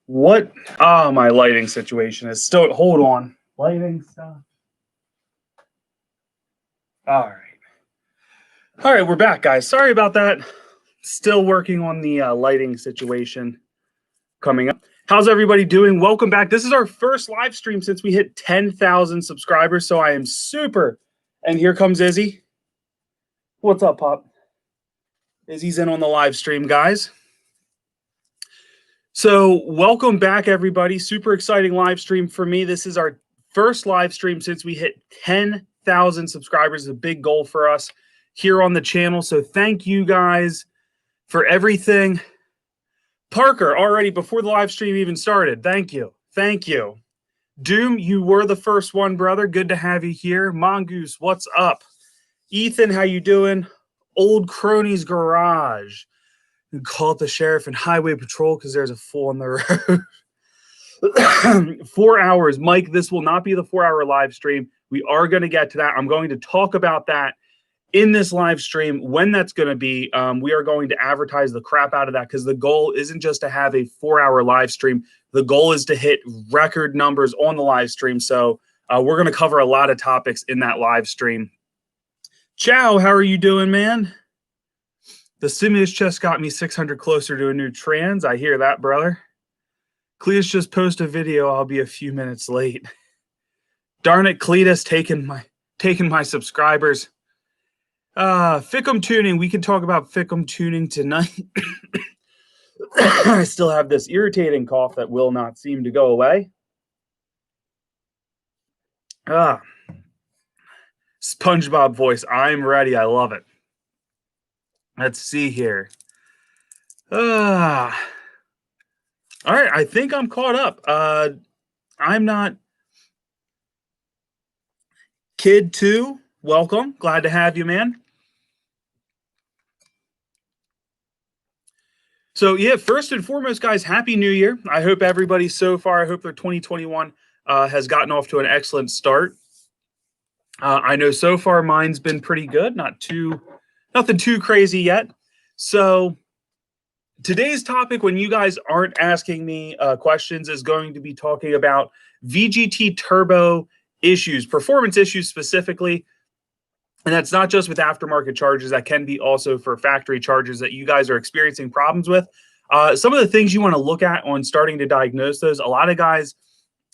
What? My lighting situation is still. Hold on. Lighting stuff. All right. All right, we're back, guys. Sorry about that. Still working on the lighting situation coming up. How's everybody doing? Welcome back. This is our first live stream since we hit 10,000 subscribers, so I am super. And here comes Izzy. What's up, Pop? Izzy's in on the live stream, guys. So welcome back, everybody. Super exciting live stream for me. This is our first live stream since we hit 10,000 subscribers. It's a big goal for us here on the channel. So thank you guys for everything. Parker, already before the live stream even started. Thank you. Thank you. Doom, you were the first one, brother. Good to have you here. Mongoose, what's up? Ethan, how you doing? Old Cronies Garage. You call up the sheriff and highway patrol because there's a fool on the road. 4 hours. Mike, this will not be the 4-hour live stream. We are going to get to that. I'm going to talk about that in this live stream. When that's going to be, we are going to advertise the crap out of that because the goal isn't just to have a 4-hour live stream. The goal is to hit record numbers on the live stream. So we're going to cover a lot of topics in that live stream. Ciao, how are you doing, man? The stimulus just got me 600 closer to a new trans. I hear that, brother. Cletus just posted a video. I'll be a few minutes late. Darn it, Cletus taking my subscribers. Ficm tuning. We can talk about Ficm tuning tonight. I still have this irritating cough that will not seem to go away. SpongeBob voice. I'm ready. I love it. Let's see here. All right, I think I'm caught up. I'm not. Kid 2, welcome. Glad to have you, man. So, yeah, first and foremost, guys, Happy New Year. I hope everybody so far, I hope their 2021 has gotten off to an excellent start. I know so far mine's been pretty good. Nothing too crazy yet. So today's topic, when you guys aren't asking me questions, is going to be talking about VGT turbo issues, performance issues specifically. And that's not just with aftermarket chargers. That can be also for factory chargers that you guys are experiencing problems with. Some of the things you want to look at on starting to diagnose those. A lot of guys,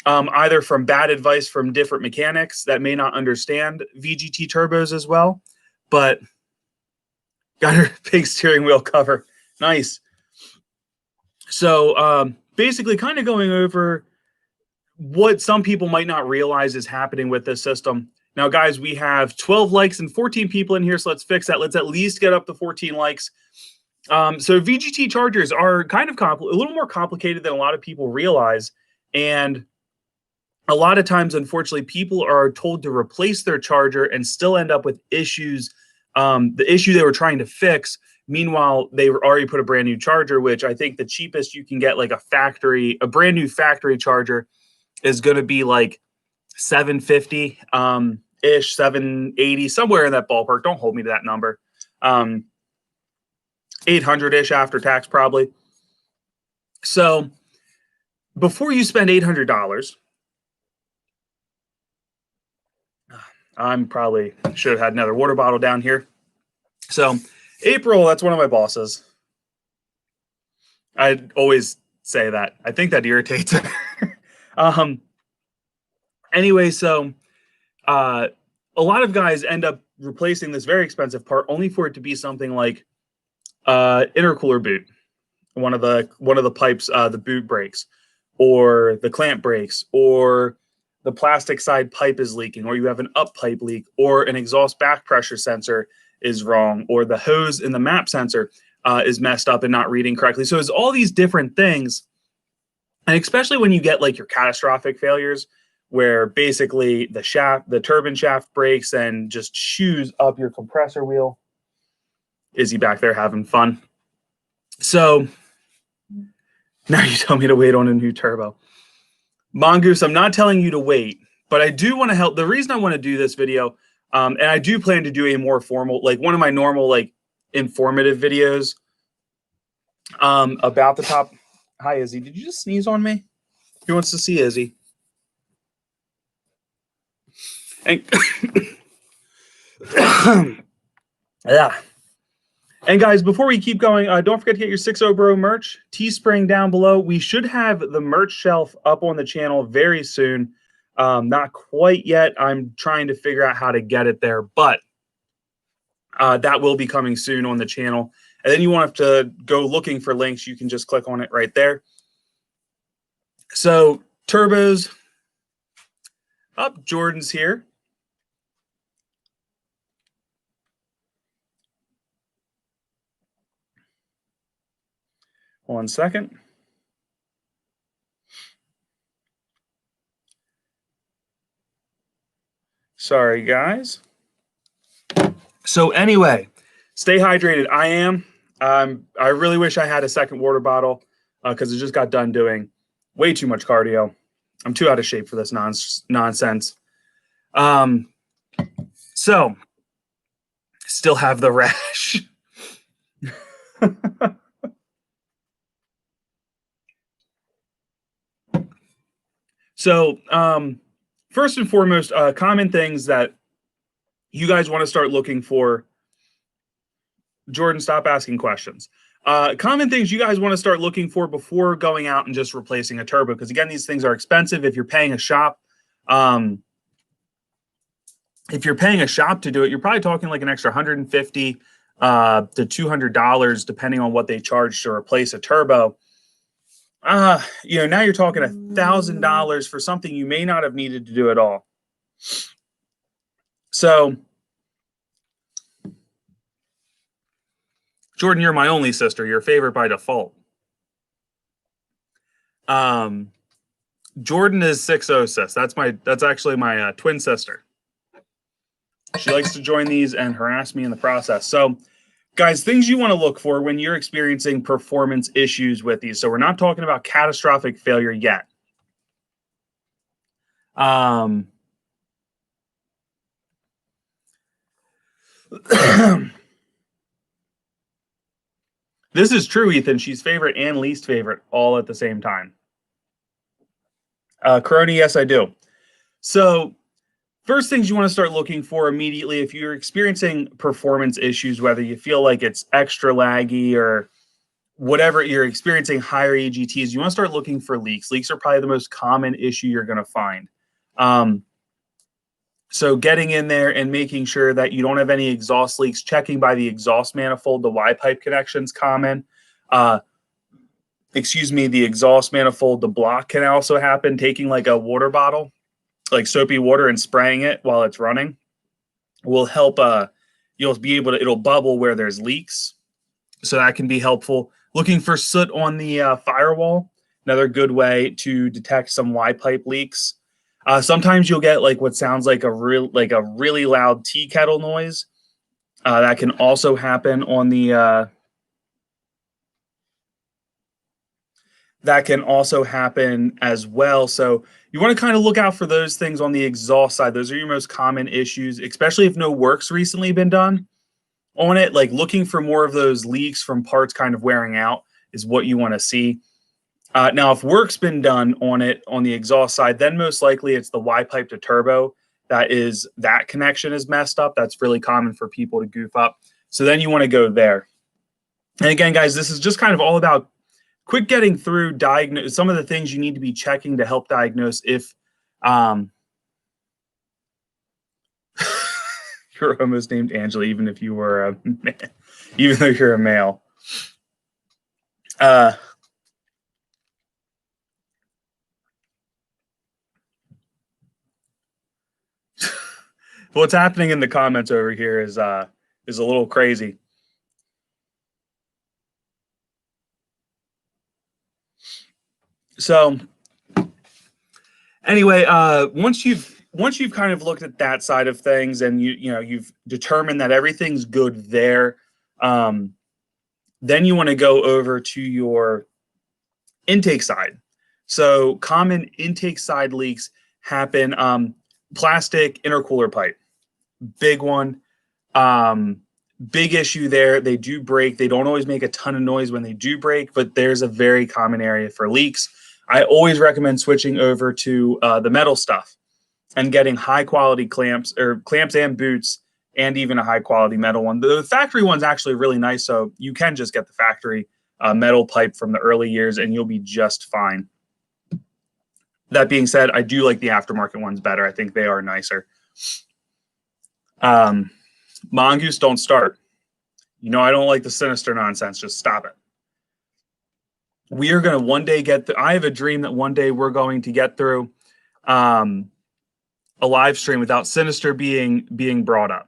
either from bad advice from different mechanics that may not understand VGT turbos as well, but got her big steering wheel cover. Nice. So basically kind of going over what some people might not realize is happening with this system. Now, guys, we have 12 likes and 14 people in here, so let's fix that. Let's at least get up to 14 likes. So VGT chargers are kind of a little more complicated than a lot of people realize. And a lot of times, unfortunately, people are told to replace their charger and still end up with issues. The issue they were trying to fix. Meanwhile, they already put a brand new charger, which I think the cheapest you can get, like a brand new factory charger, is going to be like $750 ish, $780, somewhere in that ballpark. Don't hold me to that number. $800 ish after tax, probably. So before you spend $800, I'm probably should have had another water bottle down here. So April, that's one of my bosses. I always say that. I think that irritates her. Anyway, so a lot of guys end up replacing this very expensive part only for it to be something like intercooler boot. One of the pipes, the boot breaks, or the clamp breaks, or the plastic side pipe is leaking, or you have an up pipe leak, or an exhaust back pressure sensor is wrong, or the hose in the map sensor is messed up and not reading correctly. So it's all these different things. And especially when you get like your catastrophic failures, where basically the turbine shaft breaks and just chews up your compressor wheel. Izzy back there having fun. So now you tell me to wait on a new turbo. Mongoose, I'm not telling you to wait, but I do want to help. The reason I want to do this video, and I do plan to do a more formal, like one of my normal, like informative videos about the top. Hi, Izzy. Did you just sneeze on me? Who wants to see Izzy? And yeah. And guys, before we keep going, don't forget to get your 6.0 Bro merch. Teespring down below. We should have the merch shelf up on the channel very soon. Not quite yet. I'm trying to figure out how to get it there, but that will be coming soon on the channel. And then you won't have to go looking for links. You can just click on it right there. So turbos up. Jordan's here. One second. Sorry, guys. So anyway, stay hydrated. I am. I really wish I had a second water bottle because I just got done doing way too much cardio. I'm too out of shape for this nonsense. So still have the rash. So first and foremost, common things that you guys want to start looking for. Jordan, stop asking questions. Common things you guys want to start looking for before going out and just replacing a turbo, because again, these things are expensive. If you're paying a shop, to do it, you're probably talking like an extra $150 to $200, depending on what they charge to replace a turbo. Now you're talking $1,000 for something you may not have needed to do at all. So, Jordan, you're my only sister. You're a favorite by default. Jordan is 6.0 sis. That's actually my twin sister. She likes to join these and harass me in the process. So, guys, things you want to look for when you're experiencing performance issues with these. So we're not talking about catastrophic failure yet. This is true, Ethan. She's favorite and least favorite all at the same time. Crony, yes, I do. So first things you want to start looking for immediately, if you're experiencing performance issues, whether you feel like it's extra laggy or whatever, you're experiencing higher AGTs, you want to start looking for leaks. Leaks are probably the most common issue you're going to find. So getting in there and making sure that you don't have any exhaust leaks, checking by the exhaust manifold, the Y-pipe connection's common. The exhaust manifold, the block can also happen. Taking like a water bottle, like soapy water, and spraying it while it's running will help. You'll be able to, it'll bubble where there's leaks. So that can be helpful. Looking for soot on the firewall, another good way to detect some Y-pipe leaks. Sometimes you'll get like what sounds like a really loud tea kettle noise. That can also happen on the that can also happen as well. So you want to kind of look out for those things on the exhaust side. Those are your most common issues, especially if no work's recently been done on it. Like looking for more of those leaks from parts kind of wearing out is what you want to see. Now, if work's been done on it on the exhaust side, then most likely it's the Y-pipe to turbo. That connection is messed up. That's really common for people to goof up. So then you want to go there. And again, guys, this is just kind of all about quick getting through some of the things you need to be checking to help diagnose if you're almost named Angela, even if you were a man, even though you're a male. What's happening in the comments over here is a little crazy. So anyway, once you've kind of looked at that side of things and you've determined that everything's good there, then you want to go over to your intake side. So common intake side leaks happen. Plastic intercooler pipe, big one. big issue there. They do break. They don't always make a ton of noise when they do break, but there's a very common area for leaks. I always recommend switching over to the metal stuff and getting high quality clamps, or clamps and boots, and even a high quality metal one. The factory one's actually really nice, so you can just get the factory metal pipe from the early years and you'll be just fine. That being said, I do like the aftermarket ones better. I think they are nicer. Mongoose, don't start. You know, I don't like the sinister nonsense. Just stop it. We are going to one day get I have a dream that one day we're going to get through a live stream without sinister being brought up.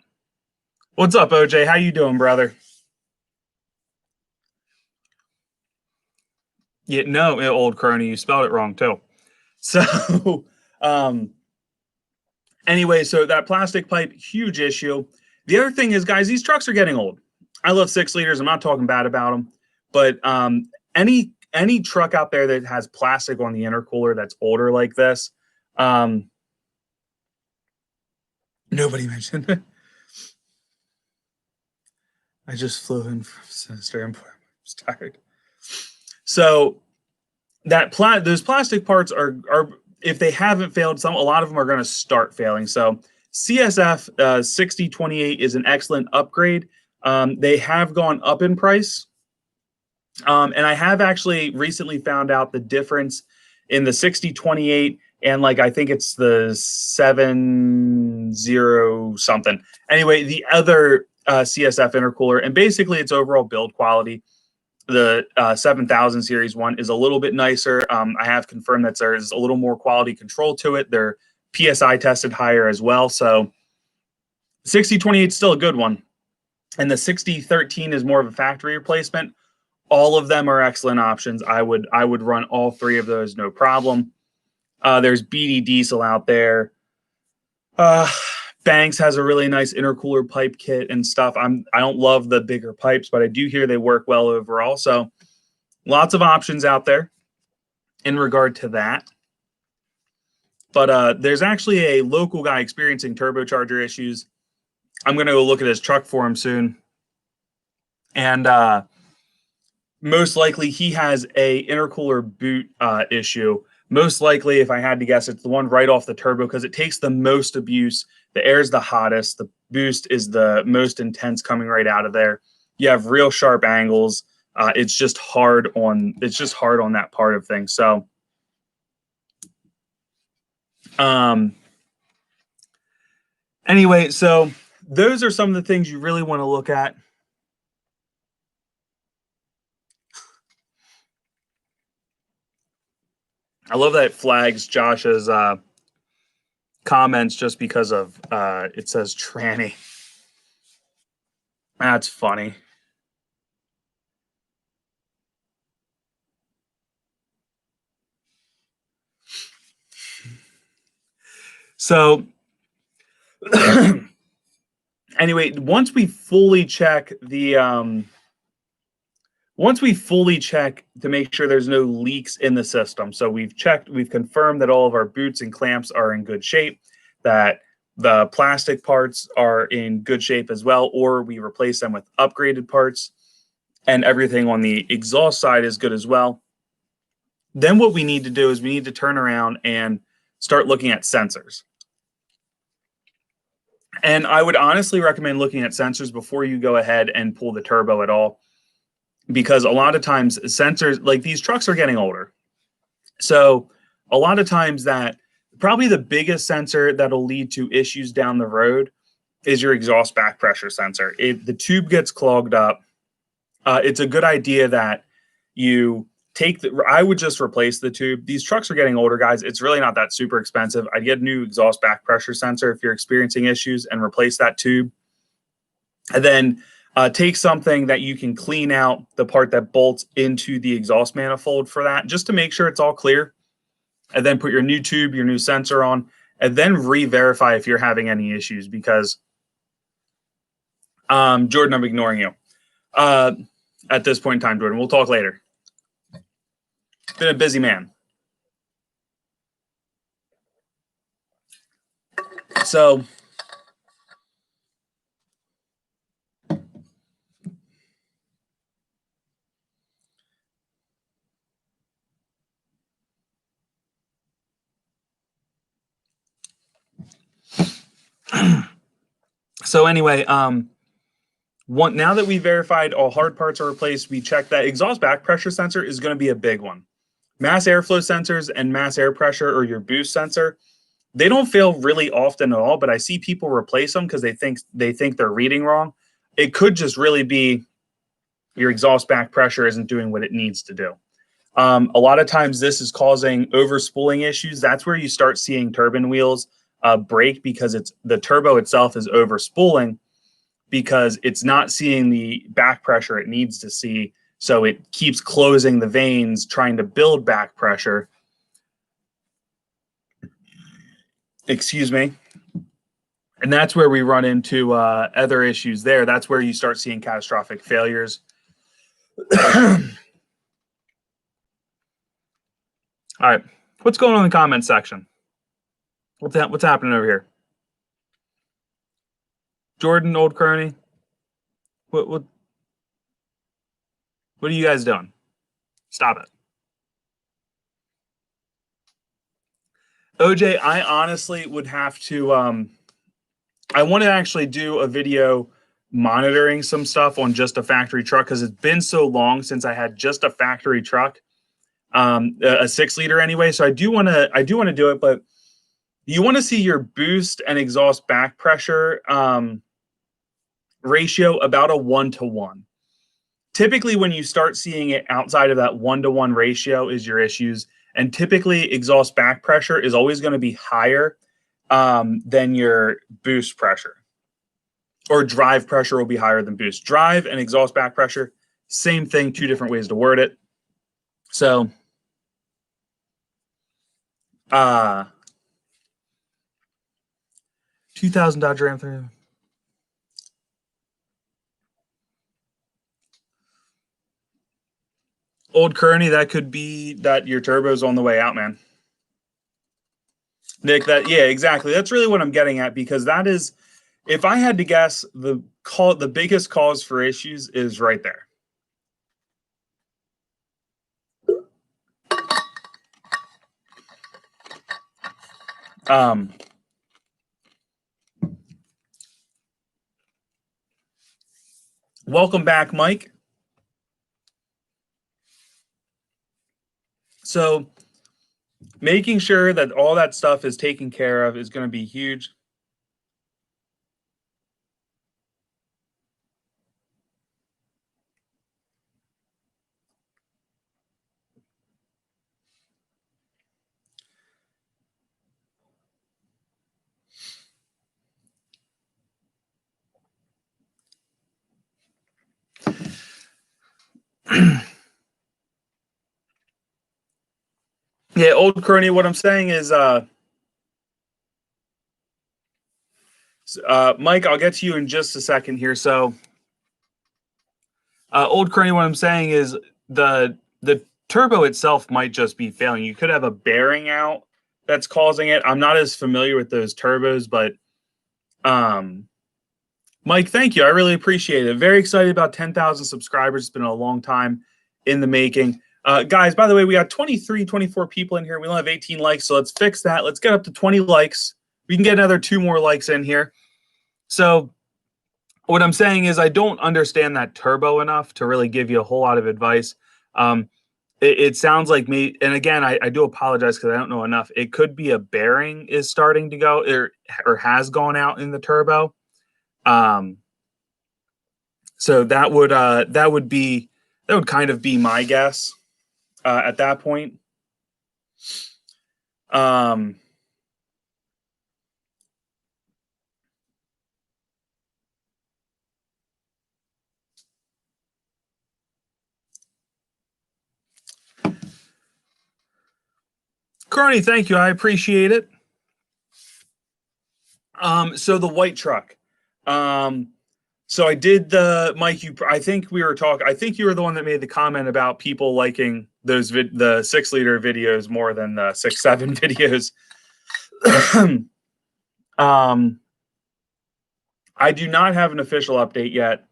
What's up, OJ? How you doing, brother? Yeah, no, old crony, you spelled it wrong too. So, anyway, so that plastic pipe, huge issue. The other thing is, guys, these trucks are getting old. I love 6 liters. I'm not talking bad about them, but any truck out there that has plastic on the intercooler that's older like this, nobody mentioned it. I just flew in from Sinister Import. I was tired. So that those plastic parts are if they haven't failed, a lot of them are going to start failing. So CSF 6028 is an excellent upgrade. They have gone up in price. And I have actually recently found out the difference in the 6028 and like I think it's the 70 something. Anyway, the other CSF intercooler, and basically its overall build quality. The 7000 series one is a little bit nicer. I have confirmed that there's a little more quality control to it. They're PSI tested higher as well. So 6028 is still a good one. And the 6013 is more of a factory replacement. All of them are excellent options. I would run all three of those, no problem. There's BD Diesel out there. Banks has a really nice intercooler pipe kit and stuff. I don't love the bigger pipes, but I do hear they work well overall. So lots of options out there in regard to that. But there's actually a local guy experiencing turbocharger issues. I'm going to go look at his truck for him soon. And most likely he has a intercooler boot issue. Most likely, if I had to guess, it's the one right off the turbo because it takes the most abuse. The air is the hottest. The boost is the most intense coming right out of there. You have real sharp angles. It's just hard on that part of things. So, anyway, so those are some of the things you really want to look at. I love that it flags Josh's comments just because of it says tranny. That's funny. So anyway, once we fully check to make sure there's no leaks in the system. So we've confirmed that all of our boots and clamps are in good shape, that the plastic parts are in good shape as well, or we replace them with upgraded parts, and everything on the exhaust side is good as well. Then what we need to do is we need to turn around and start looking at sensors. And I would honestly recommend looking at sensors before you go ahead and pull the turbo at all, because a lot of times sensors, like these trucks are getting older. So a lot of times that probably the biggest sensor that'll lead to issues down the road is your exhaust back pressure sensor. If the tube gets clogged up, it's a good idea that you I would just replace the tube. These trucks are getting older, guys. It's really not that super expensive. I'd get a new exhaust back pressure sensor if you're experiencing issues and replace that tube. And then take something that you can clean out the part that bolts into the exhaust manifold for that, just to make sure it's all clear. And then put your new tube, your new sensor on, and then re-verify if you're having any issues, because Jordan, I'm ignoring you. At this point in time, Jordan, we'll talk later. Been a busy man. So So anyway, now that we verified all hard parts are replaced, we checked that exhaust back pressure sensor is going to be a big one. Mass airflow sensors and mass air pressure, or your boost sensor, they don't fail really often at all, but I see people replace them because they think they're reading wrong. It could just really be your exhaust back pressure isn't doing what it needs to do. A lot of times this is causing overspooling issues. That's where you start seeing turbine wheels break, because the turbo itself is overspooling because it's not seeing the back pressure it needs to see. So it keeps closing the vanes, trying to build back pressure. Excuse me. And that's where we run into other issues there. That's where you start seeing catastrophic failures. All right. What's going on in the comments section? What's happening over here? Jordan, Old Crony, what are you guys doing? Stop it. OJ, I honestly would have to, I want to actually do a video monitoring some stuff on just a factory truck, because it's been so long since I had just a factory truck, a 6 liter anyway. So I do want to do it, but you want to see your boost and exhaust back pressure ratio about a 1-to-1. Typically, when you start seeing it outside of that 1-to-1 ratio is your issues. And typically, exhaust back pressure is always going to be higher than your boost pressure. Or drive pressure will be higher than boost. Drive and exhaust back pressure, same thing, 2 different ways to word it. So, 2000 Dodge Ram 3. Old Kearney, that could be that your turbo's on the way out, man. Nick, yeah, exactly. That's really what I'm getting at, because that is, if I had to guess, the biggest cause for issues is right there. Welcome back, Mike. So making sure that all that stuff is taken care of is going to be huge. Yeah, Old Kearney, what I'm saying is, Mike, I'll get to you in just a second here. So, Old Kearney, what I'm saying is the turbo itself might just be failing. You could have a bearing out that's causing it. I'm not as familiar with those turbos, but Mike, thank you. I really appreciate it. Very excited about 10,000 subscribers. It's been a long time in the making. Guys, by the way, we got 23, 24 people in here. We only have 18 likes, so let's fix that. Let's get up to 20 likes. We can get another 2 more likes in here. So what I'm saying is I don't understand that turbo enough to really give you a whole lot of advice. It sounds like me, and again, I do apologize because I don't know enough. It could be a bearing is starting to go or has gone out in the turbo. So that would kind of be my guess at that point. Kearney, thank you. I appreciate it. So the white truck. So I did Mike, I think we were talking, I think you were the one that made the comment about people liking those the 6 liter videos more than the 6.7 videos. I do not have an official update yet.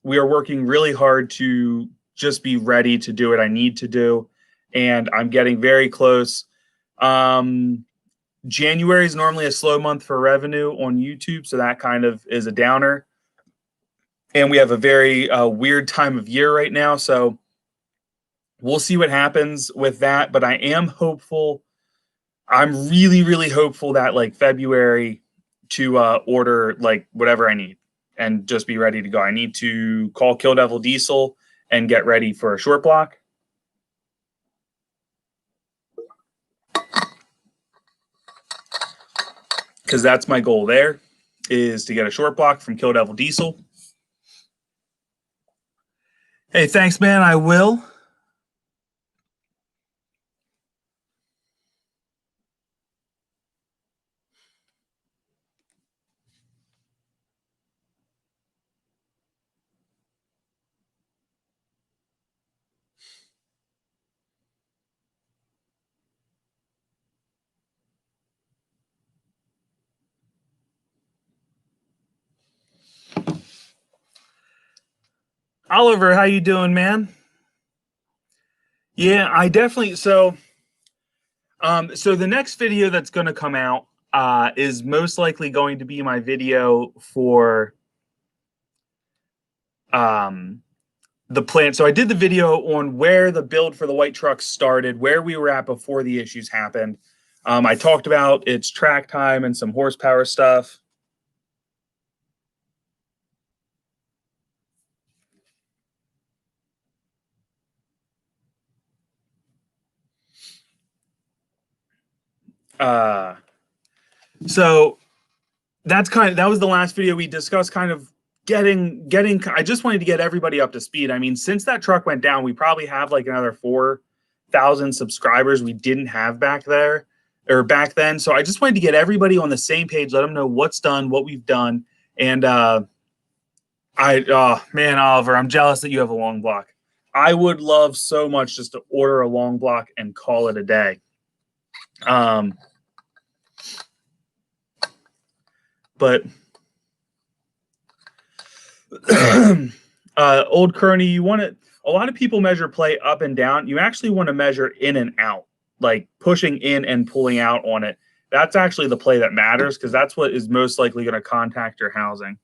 We are working really hard to just be ready to do what I need to do, and I'm getting very close. January is normally a slow month for revenue on YouTube, so that kind of is a downer. And we have a very weird time of year right now, so we'll see what happens with that. But I am hopeful. I'm really, really hopeful that like February to order like whatever I need and just be ready to go. I need to call Kill Devil Diesel and get ready for a short block. Because that's my goal there, is to get a short block from Kill Devil Diesel. Hey, thanks, man. I will. Oliver, how you doing, man? Yeah, I definitely. So the next video that's going to come out is most likely going to be my video for the plant. So I did the video on where the build for the white truck started, where we were at before the issues happened. I talked about its track time and some horsepower stuff. So that was the last video we discussed, kind of getting I just wanted to get everybody up to speed. I mean, since that truck went down, we probably have like another 4,000 subscribers we didn't have back then. So I just wanted to get everybody on the same page, let them know what's done, what we've done. And man, Oliver, I'm jealous that you have a long block. I would love so much just to order a long block and call it a day. But old Kearney, you want to, a lot of people measure play up and down. You actually want to measure in and out, like pushing in and pulling out on it. That's actually the play that matters, because that's what is most likely going to contact your housing.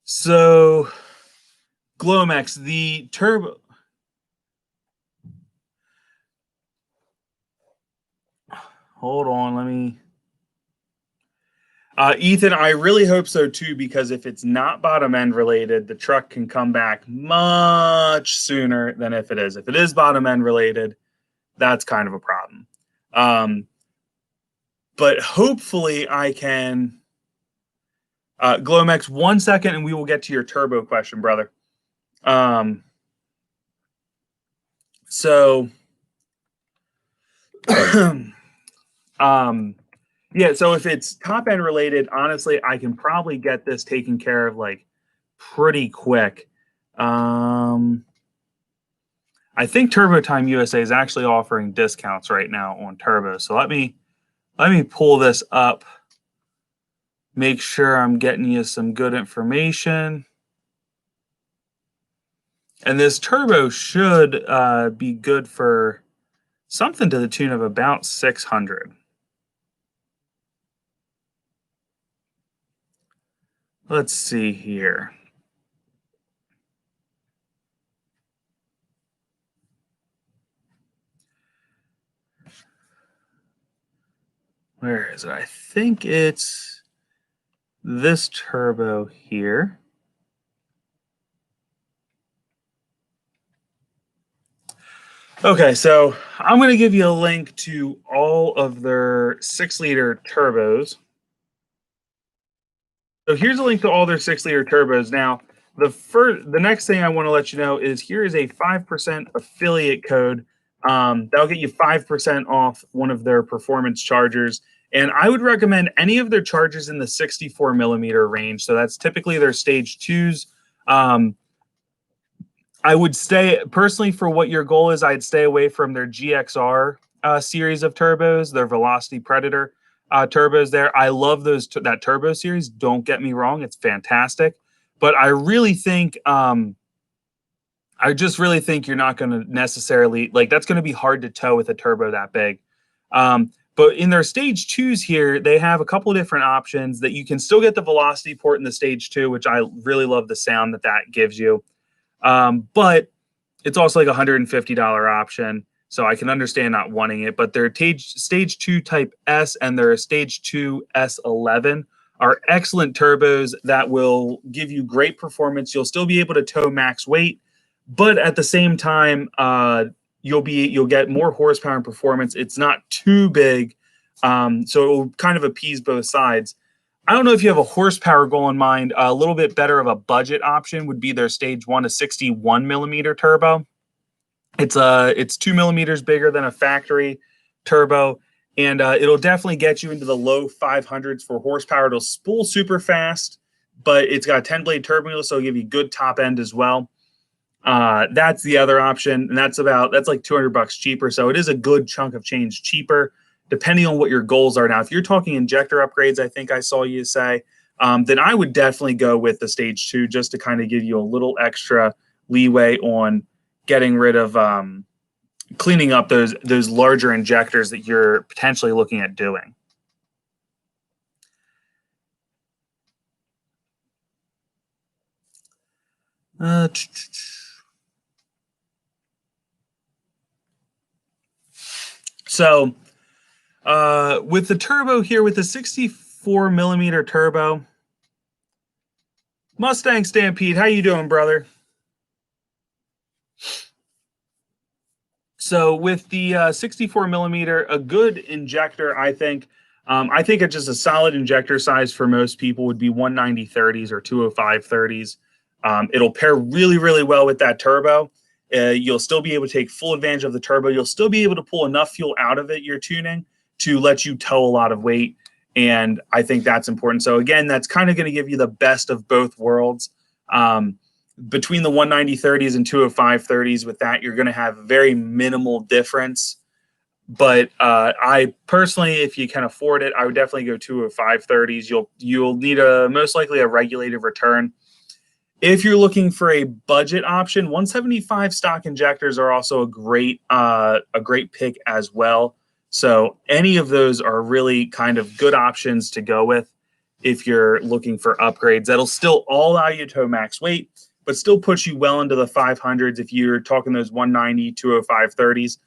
So Glomex, the turbo. Hold on, let me. Ethan, I really hope so too, because if it's not bottom end related, the truck can come back much sooner than if it is. If it is bottom end related, that's kind of a problem. But hopefully I can. Glomex, 1 second, and we will get to your turbo question, brother. So, yeah, so if it's top end related, honestly, I can probably get this taken care of like pretty quick. I think Turbo Time USA is actually offering discounts right now on turbo. So let me pull this up. Make sure I'm getting you some good information. And this turbo should be good for something to the tune of about 600. Let's see here. Where is it? I think it's this turbo here. Okay, so I'm going to give you a link to all of their 6-liter turbos. So here's a link to all their 6-liter turbos. Now, the next thing I want to let you know is here is a 5% affiliate code. That'll get you 5% off one of their performance chargers. And I would recommend any of their chargers in the 64 millimeter range. So that's typically their stage 2s. I would stay personally for what your goal is. I'd stay away from their GXR series of turbos, their Velocity Predator turbos. There, I love that turbo series. Don't get me wrong; it's fantastic. But I really think, I just really think you're not going to necessarily like that's going to be hard to tow with a turbo that big. But in their stage twos here, they have a couple of different options that you can still get the velocity port in the stage two, which I really love the sound that that gives you. But it's also like $150 option. So I can understand not wanting it, but their stage 2 type S and their stage 2 S11 are excellent turbos that will give you great performance. You'll still be able to tow max weight, but at the same time, you'll get more horsepower and performance. It's not too big, so it will kind of appease both sides. I don't know if you have a horsepower goal in mind. A little bit better of a budget option would be their stage 1 to 61 millimeter turbo. It's 2 millimeters bigger than a factory turbo, and it'll definitely get you into the low 500s for horsepower. It'll spool super fast, but it's got a 10-blade turbo wheel, so it'll give you good top end as well. That's the other option, and that's like $200 cheaper. So it is a good chunk of change cheaper, depending on what your goals are. Now, if you're talking injector upgrades, I think I saw you say, then I would definitely go with the stage 2 just to kind of give you a little extra leeway on getting rid of cleaning up those larger injectors that you're potentially looking at doing. So with the turbo here, with the 64 millimeter turbo, Mustang Stampede, how you doing, brother? So with the 64 millimeter, a good injector, I think it's just a solid injector size for most people would be 190/30s or 205/30s. It'll pair really, really well with that turbo. You'll still be able to take full advantage of the turbo. You'll still be able to pull enough fuel out of it, your tuning, to let you tow a lot of weight. And I think that's important. So again, that's kind of going to give you the best of both worlds. Between the 190/30s and 205/30s, with that, you're going to have very minimal difference. But I personally, if you can afford it, I would definitely go 205/30s. You'll need most likely a regulated return. If you're looking for a budget option, 175 stock injectors are also a great pick as well. So any of those are really kind of good options to go with if you're looking for upgrades. That'll still all allow you to tow max weight, but still push you well into the 500s. If you're talking those 190, 205/30s,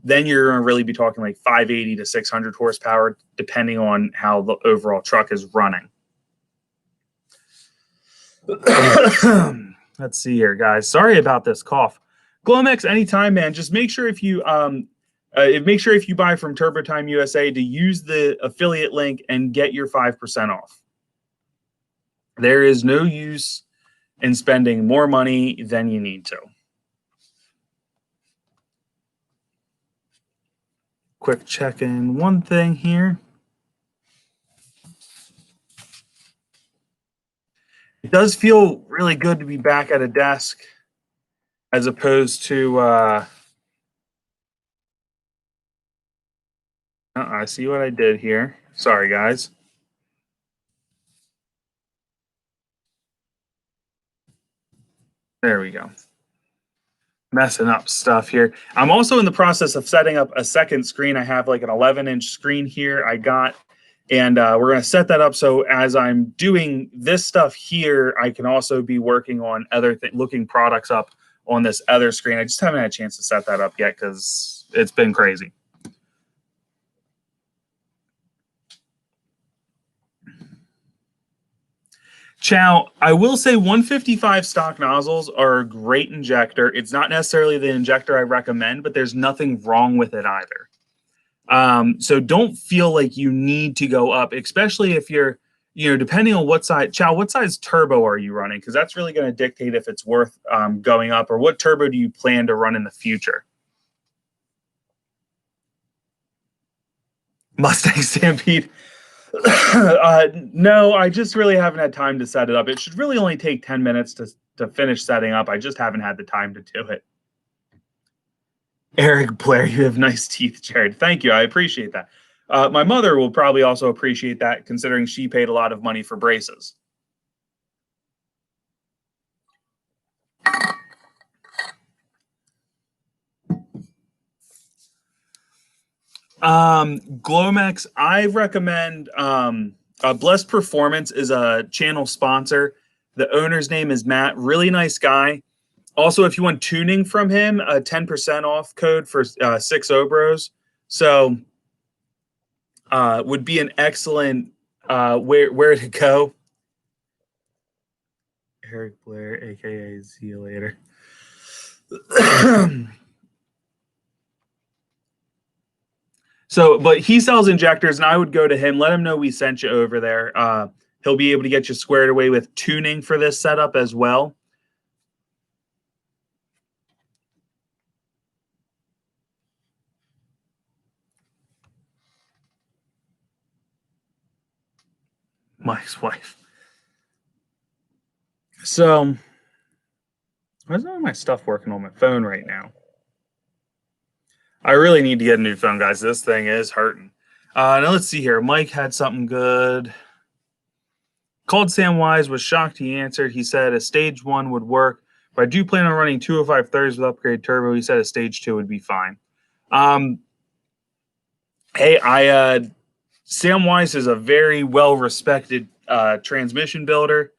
then you're going to really be talking like 580 to 600 horsepower, depending on how the overall truck is running. Let's see here, guys. Sorry about this cough. Glomex, anytime, man. Just make sure if you buy from Turbo Time USA to use the affiliate link and get your 5% off. There is no use in spending more money than you need to. Quick check in one thing here. It does feel really good to be back at a desk as opposed to I see what I did here. Sorry, guys. There we go. Messing up stuff here. I'm also in the process of setting up a second screen. I have like an 11-inch screen here I got, and we're going to set that up so as I'm doing this stuff here, I can also be working on other looking products up on this other screen. I just haven't had a chance to set that up yet because it's been crazy. Chow, I will say 155 stock nozzles are a great injector. It's not necessarily the injector I recommend, but there's nothing wrong with it either. So don't feel like you need to go up, especially if you're, depending on what size turbo are you running? Because that's really going to dictate if it's worth going up, or what turbo do you plan to run in the future? Mustang Stampede. No, I just really haven't had time to set it up. It should really only take 10 minutes to finish setting up. I just haven't had the time to do it. Eric Blair, you have nice teeth, Jared. Thank you. I appreciate that. My mother will probably also appreciate that, considering she paid a lot of money for braces. Glomex, I recommend Blessed Performance is a channel sponsor. The owner's name is Matt. Really nice guy. Also, if you want tuning from him, a 10% off code for 6 Obros. So would be an excellent where to go. Eric Blair, aka see you later. So, but he sells injectors, and I would go to him. Let him know we sent you over there. He'll be able to get you squared away with tuning for this setup as well. Mike's wife. So, why's none of my stuff working on my phone right now? I really need to get a new phone, guys. This thing is hurting. Now let's see here. Mike had something good. Called Sam Wise, was shocked he answered. He said a stage 1 would work, but I do plan on running 205 thirds with upgrade turbo. He said a stage 2 would be fine. Hey, Sam Wise is a very well-respected transmission builder.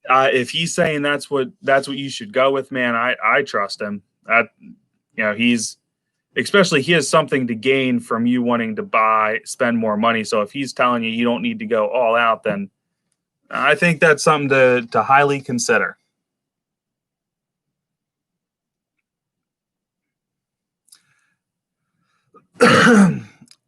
If he's saying that's what you should go with, man, I trust him. He's especially he has something to gain from you wanting to spend more money. So if he's telling you don't need to go all out, then I think that's something to highly consider.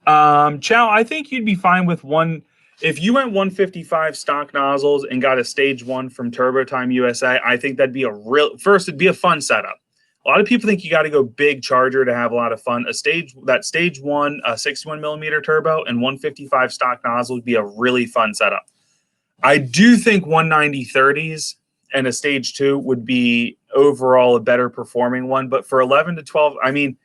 Chow, I think you'd be fine with one. If you went 155 stock nozzles and got a stage 1 from Turbo Time USA, I think that'd be it'd be a fun setup. A lot of people think you got to go big charger to have a lot of fun. Stage 1, 61 millimeter turbo and 155 stock nozzle would be a really fun setup. I do think 190 30s and a stage 2 would be overall a better performing one. But for 11 to 12, I mean,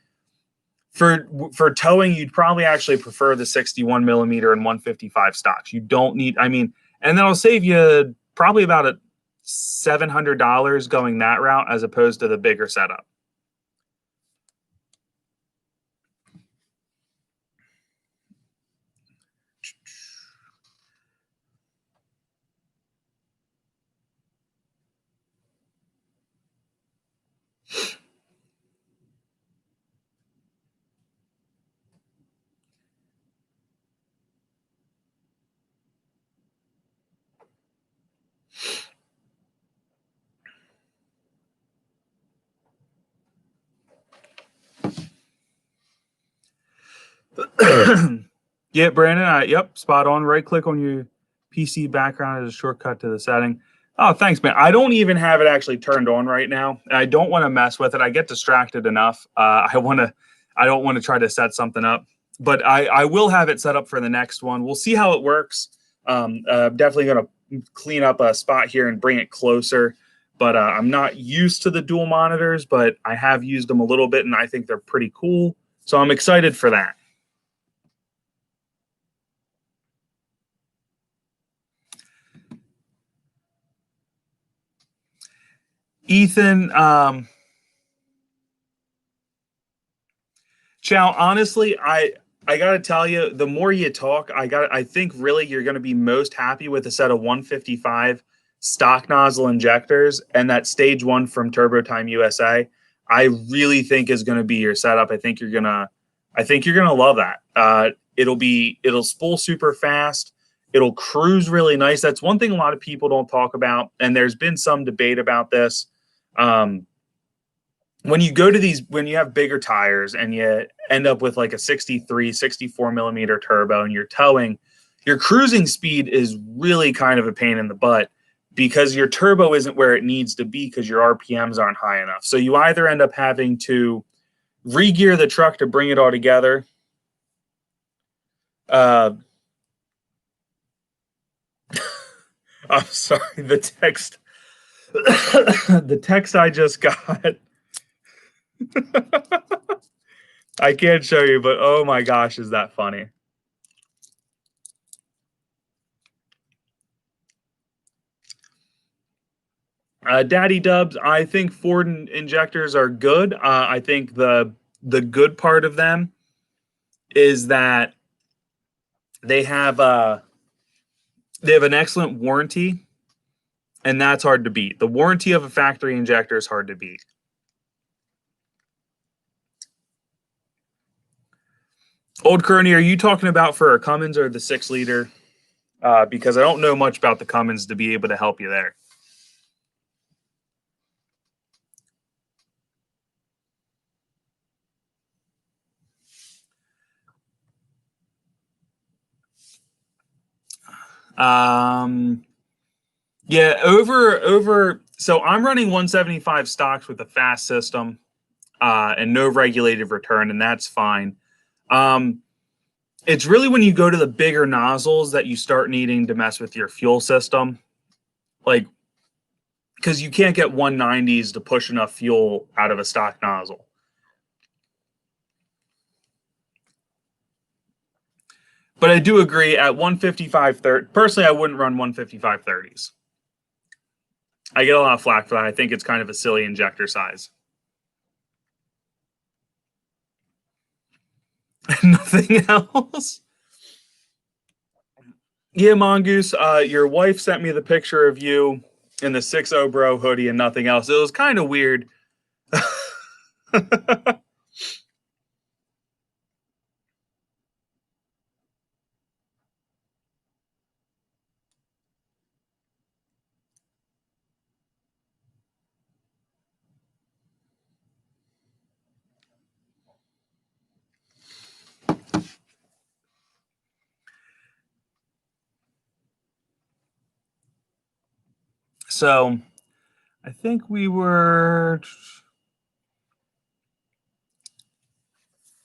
for towing, you'd probably actually prefer the 61 millimeter and 155 stocks. You don't need, and that'll save you probably about $700 going that route as opposed to the bigger setup. Yeah, Brandon. Yep, spot on. Right click on your PC background as a shortcut to the setting. Oh, thanks, man. I don't even have it actually turned on right now. I don't want to mess with it. I get distracted enough. I don't want to try to set something up, but I will have it set up for the next one. We'll see how it works. Definitely going to clean up a spot here and bring it closer. But I'm not used to the dual monitors, but I have used them a little bit, and I think they're pretty cool. So I'm excited for that. Ethan, Chow, honestly, I got to tell you, the more you talk, I think really you're going to be most happy with a set of 155 stock nozzle injectors and that stage 1 from Turbo Time USA. I really think is going to be your setup. I think you're going to love that. It'll spool super fast. It'll cruise really nice. That's one thing a lot of people don't talk about, and there's been some debate about this. When you go to when you have bigger tires and you end up with like a 63, 64 millimeter turbo and you're towing, your cruising speed is really kind of a pain in the butt because your turbo isn't where it needs to be because your RPMs aren't high enough. So you either end up having to re-gear the truck to bring it all together, I'm sorry, the text the text I just got. I can't show you, but oh my gosh, is that funny. Daddy Dubs, I think Ford injectors are good. I think the good part of them is that they have an excellent warranty, and that's hard to beat. The warranty of a factory injector is hard to beat. Old Kearney, are you talking about for a Cummins or the 6-liter? Because I don't know much about the Cummins to be able to help you there. Yeah, so I'm running 175 stocks with a fast system and no regulated return, and that's fine. It's really when you go to the bigger nozzles that you start needing to mess with your fuel system. Like, because you can't get 190s to push enough fuel out of a stock nozzle. But I do agree at 155.30. Personally, I wouldn't run 155.30s. I get a lot of flack for that. I think it's kind of a silly injector size. Nothing else. Yeah, Mongoose, your wife sent me the picture of you in the 6-0 bro hoodie and nothing else. It was kind of weird. So I think we were...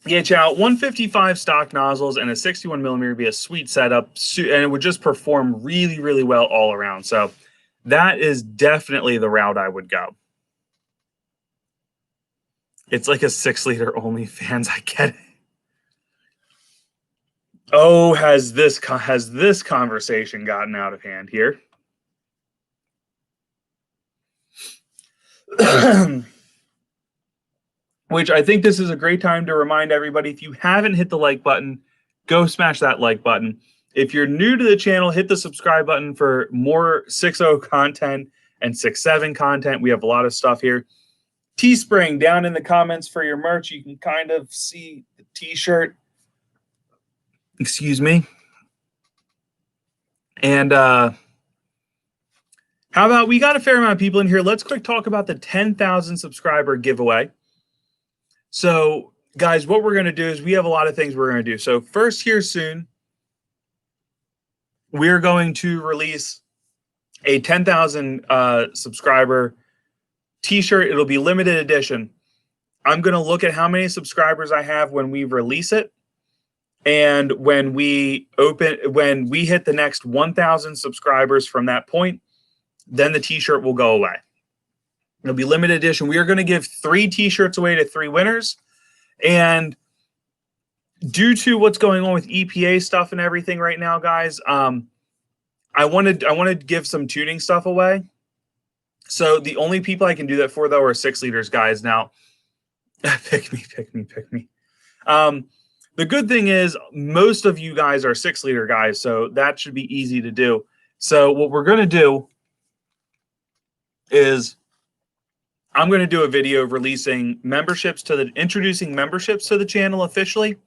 Yeah, Chow, 155 stock nozzles and a 61 millimeter would be a sweet setup, and it would just perform really, really well all around. So that is definitely the route I would go. It's like a 6-liter OnlyFans. I get it. Oh, has this conversation gotten out of hand here? Which I think this is a great time to remind everybody, if you haven't hit the like button, go smash that like button. If you're new to the channel, hit the subscribe button for more 6.0 content and 6.7 content. We have a lot of stuff here. Teespring, down in the comments for your merch. You can kind of see the t-shirt. Excuse me. And how about, we got a fair amount of people in here. Let's quick talk about the 10,000 subscriber giveaway. So, guys, what we're going to do is we have a lot of things we're going to do. So first, here soon, we're going to release a 10,000 subscriber t-shirt. It'll be limited edition. I'm going to look at how many subscribers I have when we release it. And when we hit the next 1,000 subscribers from that point, then the t-shirt will go away. It'll be limited edition. We are going to give 3 t-shirts away to 3 winners. And due to what's going on with EPA stuff and everything right now, guys, I wanted to give some tuning stuff away. So the only people I can do that for, though, are 6-liters, guys. Now, pick me. The good thing is most of you guys are 6-liter guys, so that should be easy to do. So what we're going to do is I'm going to do a video releasing memberships introducing memberships to the channel officially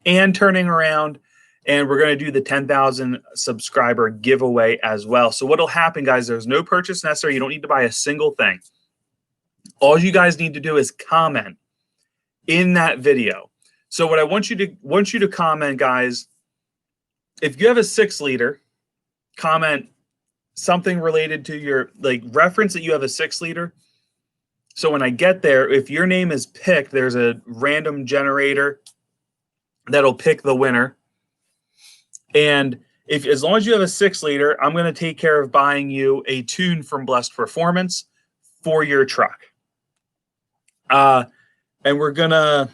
and turning around, and we're going to do the 10,000 subscriber giveaway as well. So what'll happen, guys, there's no purchase necessary. You don't need to buy a single thing. All you guys need to do is comment in that video. So what I want you to comment, guys, if you have a 6-liter, comment something related to your, reference that you have a 6-liter. So when I get there, if your name is picked, there's a random generator that'll pick the winner. And if as long as you have a 6-liter, I'm going to take care of buying you a tune from Blessed Performance for your truck. And we're gonna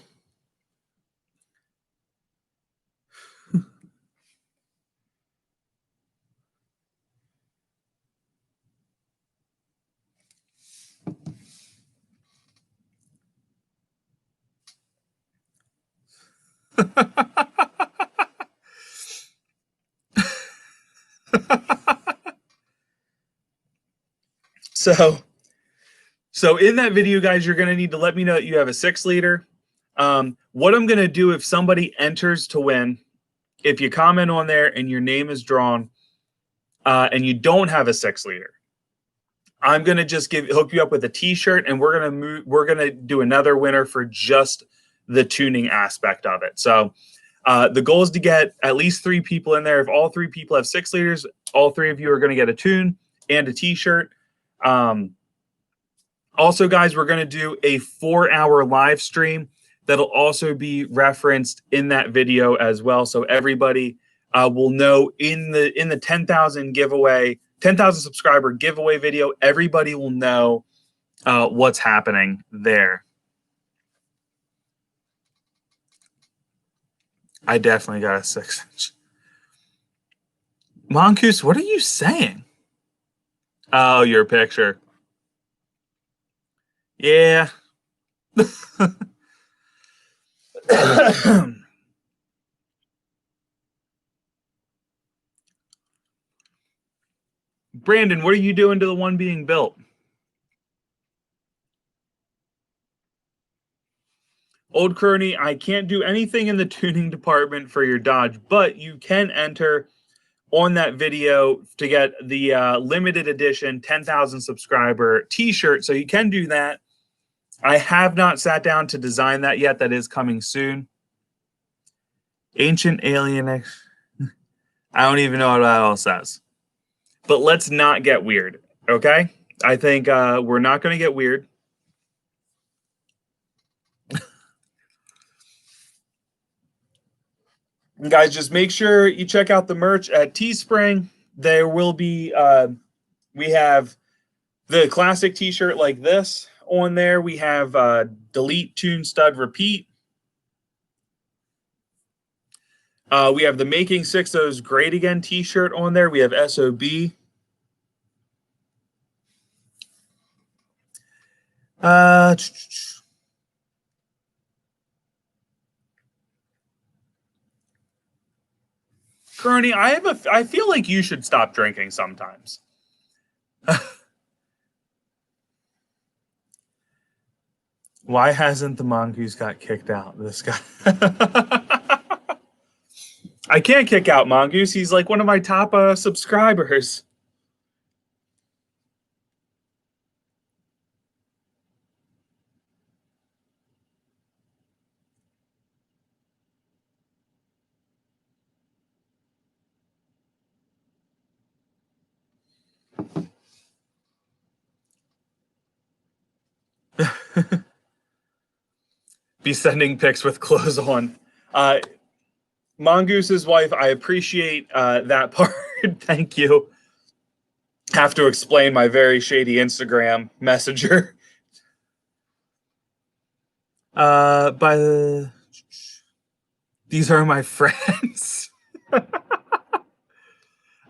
so in that video, guys, you're gonna need to let me know that you have a 6-liter. What I'm gonna do if somebody enters to win, if you comment on there and your name is drawn, and you don't have a 6-liter, I'm gonna just hook you up with a T-shirt, and we're gonna do another winner for just the tuning aspect of it. So the goal is to get at least 3 people in there. If all 3 people have 6-liters, all 3 of you are gonna get a tune and a T-shirt. Also, guys, we're gonna do a 4-hour live stream that'll also be referenced in that video as well, so everybody will know in the 10,000 giveaway, 10,000 subscriber giveaway video, everybody will know what's happening there. I definitely got a 6-inch. Mongoose, what are you saying? Oh, your picture. Yeah. Brandon, what are you doing to the one being built? Old Crony, I can't do anything in the tuning department for your Dodge, but you can enter on that video to get the limited edition 10,000 subscriber T-shirt. So you can do that. I have not sat down to design that yet. That is coming soon. Ancient Alien. I don't even know what that all says. But let's not get weird, okay? I think we're not going to get weird. And guys, just make sure you check out the merch at Teespring. There will be, we have the classic T-shirt like this on there. We have delete, tune, stud, repeat. We have the Making 6.0's Great Again T-shirt on there. We have SOB. Kearney, I feel like you should stop drinking sometimes. Why hasn't the Mongoose got kicked out? This guy. I can't kick out Mongoose. He's like one of my top subscribers. Be sending pics with clothes on. Mongoose's wife, I appreciate that part. Thank you. Have to explain my very shady Instagram messenger. These are my friends.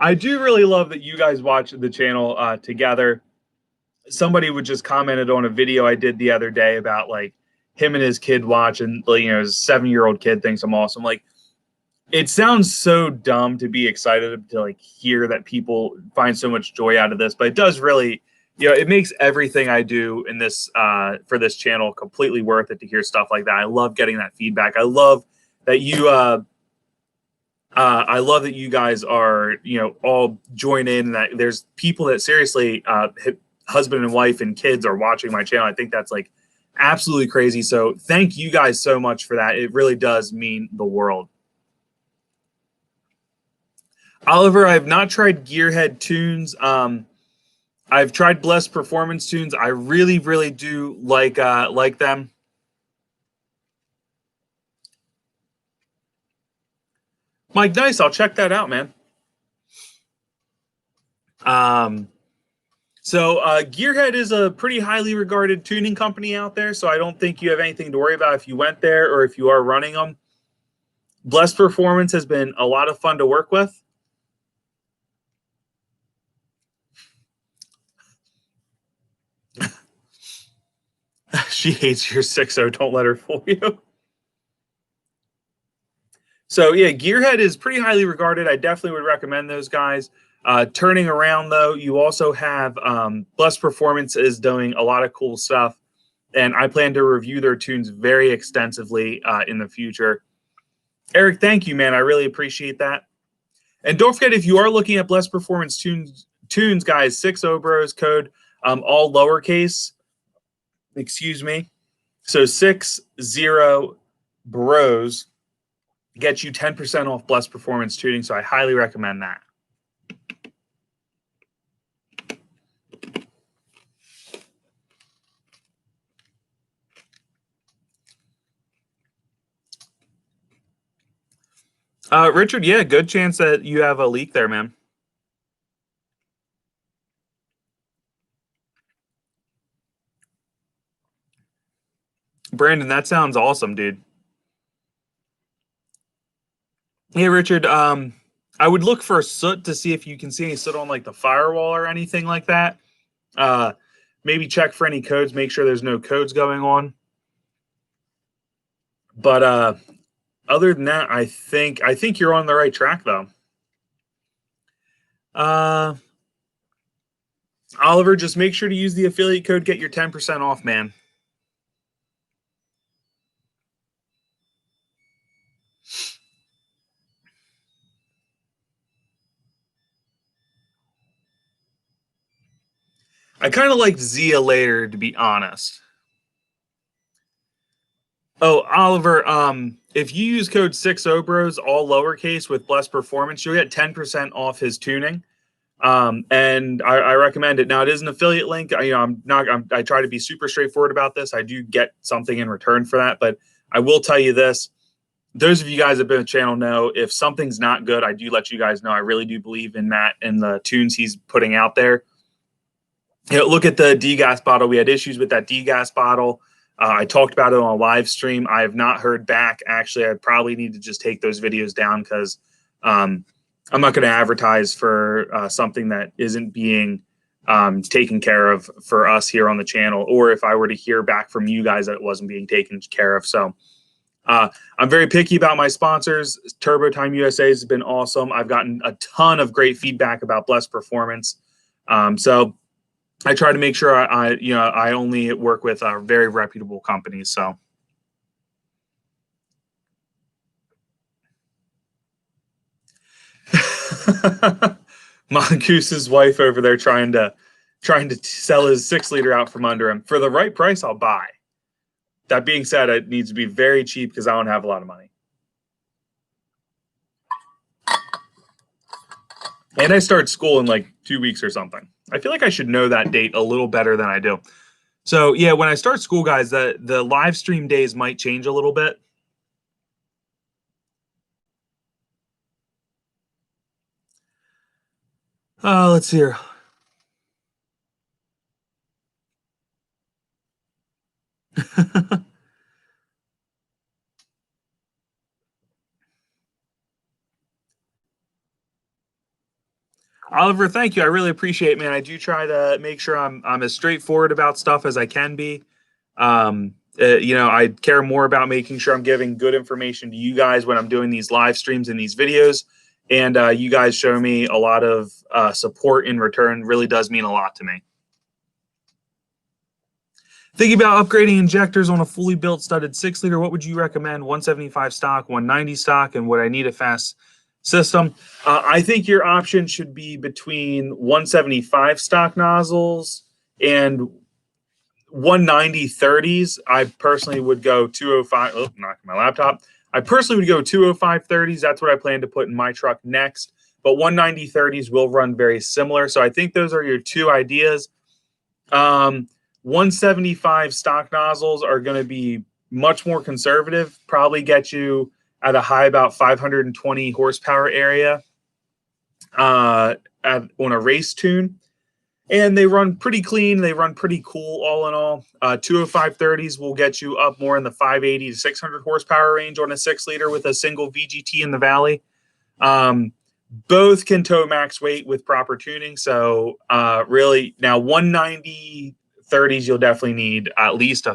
I do really love that you guys watch the channel together. Somebody would just commented on a video I did the other day about like him and his kid watch, and his 7-year-old kid thinks I'm awesome. Like, it sounds so dumb to be excited to like hear that people find so much joy out of this, but it does really, it makes everything I do in this for this channel completely worth it to hear stuff like that. I love getting that feedback. I love that you I love that you guys are, all join in, that there's people that seriously husband and wife and kids are watching my channel. I think that's like absolutely crazy. So thank you guys so much for that. It really does mean the world. Oliver, I've not tried Gearhead tunes. I've tried Blessed Performance tunes. I really, really do like them. Mike, nice. I'll check that out, man. Gearhead is a pretty highly regarded tuning company out there, so I don't think you have anything to worry about if you went there or if you are running them. Blessed Performance has been a lot of fun to work with. She hates your 6.0. Don't let her fool you. So yeah, Gearhead is pretty highly regarded. I definitely would recommend those guys. Turning around though, you also have Blessed Performance is doing a lot of cool stuff, and I plan to review their tunes very extensively in the future. Eric, thank you, man. I really appreciate that. And don't forget, if you are looking at Blessed Performance tunes, guys, 6.0 Bros code, all lowercase. Excuse me. So 6.0 Bros gets you 10% off Blessed Performance tuning. So I highly recommend that. Richard, yeah, good chance that you have a leak there, man. Brandon, that sounds awesome, dude. Hey, Richard, I would look for soot to see if you can see any soot on like the firewall or anything like that. Maybe check for any codes, make sure there's no codes going on. But other than that, I think you're on the right track, though. Oliver, just make sure to use the affiliate code, get your 10% off, man. I kind of liked Zia later, to be honest. Oh, Oliver, if you use code 6.0 Bros, all lowercase with Blessed Performance, you'll get 10% off his tuning. And I recommend it. Now, it is an affiliate link. I try to be super straightforward about this. I do get something in return for that, but I will tell you this. Those of you guys that have been on the channel know if something's not good, I do let you guys know. I really do believe in Matt and the tunes he's putting out there. Look at the degas bottle. We had issues with that degas bottle. I talked about it on a live stream. I have not heard back. Actually, I probably need to just take those videos down because I'm not going to advertise for something that isn't being taken care of for us here on the channel, or if I were to hear back from you guys that it wasn't being taken care of. So I'm very picky about my sponsors. Turbo Time USA has been awesome. I've gotten a ton of great feedback about Blessed Performance. So I try to make sure I only work with very reputable companies. So. Mongoose' wife over there trying to sell his 6-liter out from under him. For the right price, I'll buy. That being said, it needs to be very cheap because I don't have a lot of money. And I start school in like 2 weeks or something. I feel like I should know that date a little better than I do. So yeah, when I start school, guys, the live stream days might change a little bit. Let's see here. Oliver, thank you. I really appreciate it, man. I do try to make sure I'm as straightforward about stuff as I can be. I care more about making sure I'm giving good information to you guys when I'm doing these live streams and these videos. And you guys show me a lot of support in return. Really does mean a lot to me. Thinking about upgrading injectors on a fully built studded 6-liter, what would you recommend? 175 stock, 190 stock, and would I need a fast system? I think your option should be between 175 stock nozzles and 190 30s. I personally would go 205. Oh, knocking my laptop. I personally would go 205 30s. That's what I plan to put in my truck next. But 190 30s will run very similar. So I think those are your two ideas. 175 stock nozzles are going to be much more conservative, probably get you at a high about 520 horsepower area. on a race tune. And they run pretty clean. They run pretty cool all in all. 20530s will get you up more in the 580 to 600 horsepower range on a 6-liter with a single VGT in the valley. Both can tow max weight with proper tuning. So really now 190 30s, you'll definitely need at least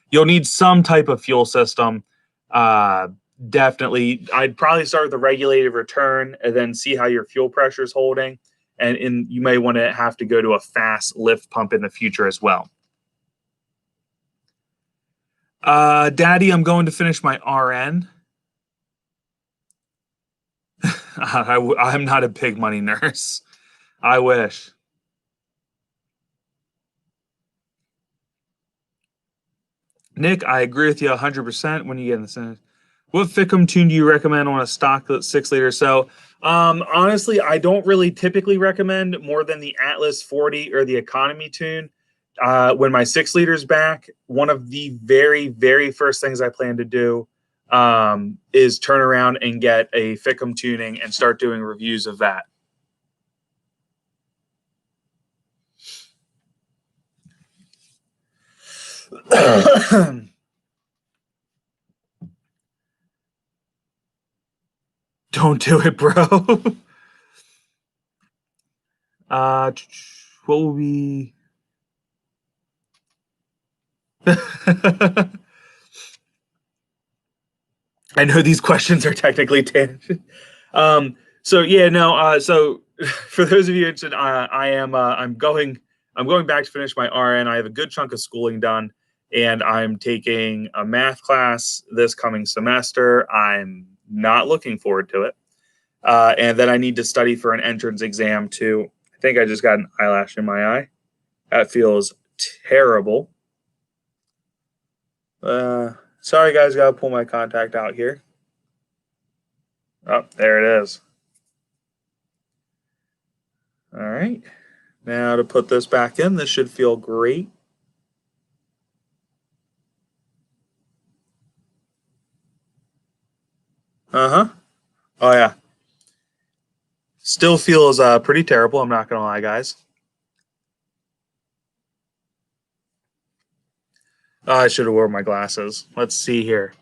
you'll need some type of fuel system. Definitely, I'd probably start with the regulated return and then see how your fuel pressure is holding. And you may want to have to go to a fast lift pump in the future as well. Daddy, I'm going to finish my RN. I'm not a big money nurse. I wish. Nick, I agree with you 100% when you get in the Senate. What Ficm tune do you recommend on a stock 6-liter? So, honestly, I don't really typically recommend more than the Atlas 40 or the economy tune. When my 6-liter's back, one of the very, very first things I plan to do is turn around and get a Ficm tuning and start doing reviews of that. Don't do it, bro. What will be... I know these questions are technically tangent. So yeah, no. So for those of you interested, I'm going back to finish my RN. I have a good chunk of schooling done, and I'm taking a math class this coming semester. I'm not looking forward to it, and then I need to study for an entrance exam too. I think I just got an eyelash in my eye. That feels terrible. Sorry guys, gotta pull my contact out here. Oh, there it is. All right. Now to put this back in, this should feel great. Uh-huh. Oh yeah. Still feels pretty terrible, I'm not gonna lie, guys. I should have worn my glasses. Let's see here.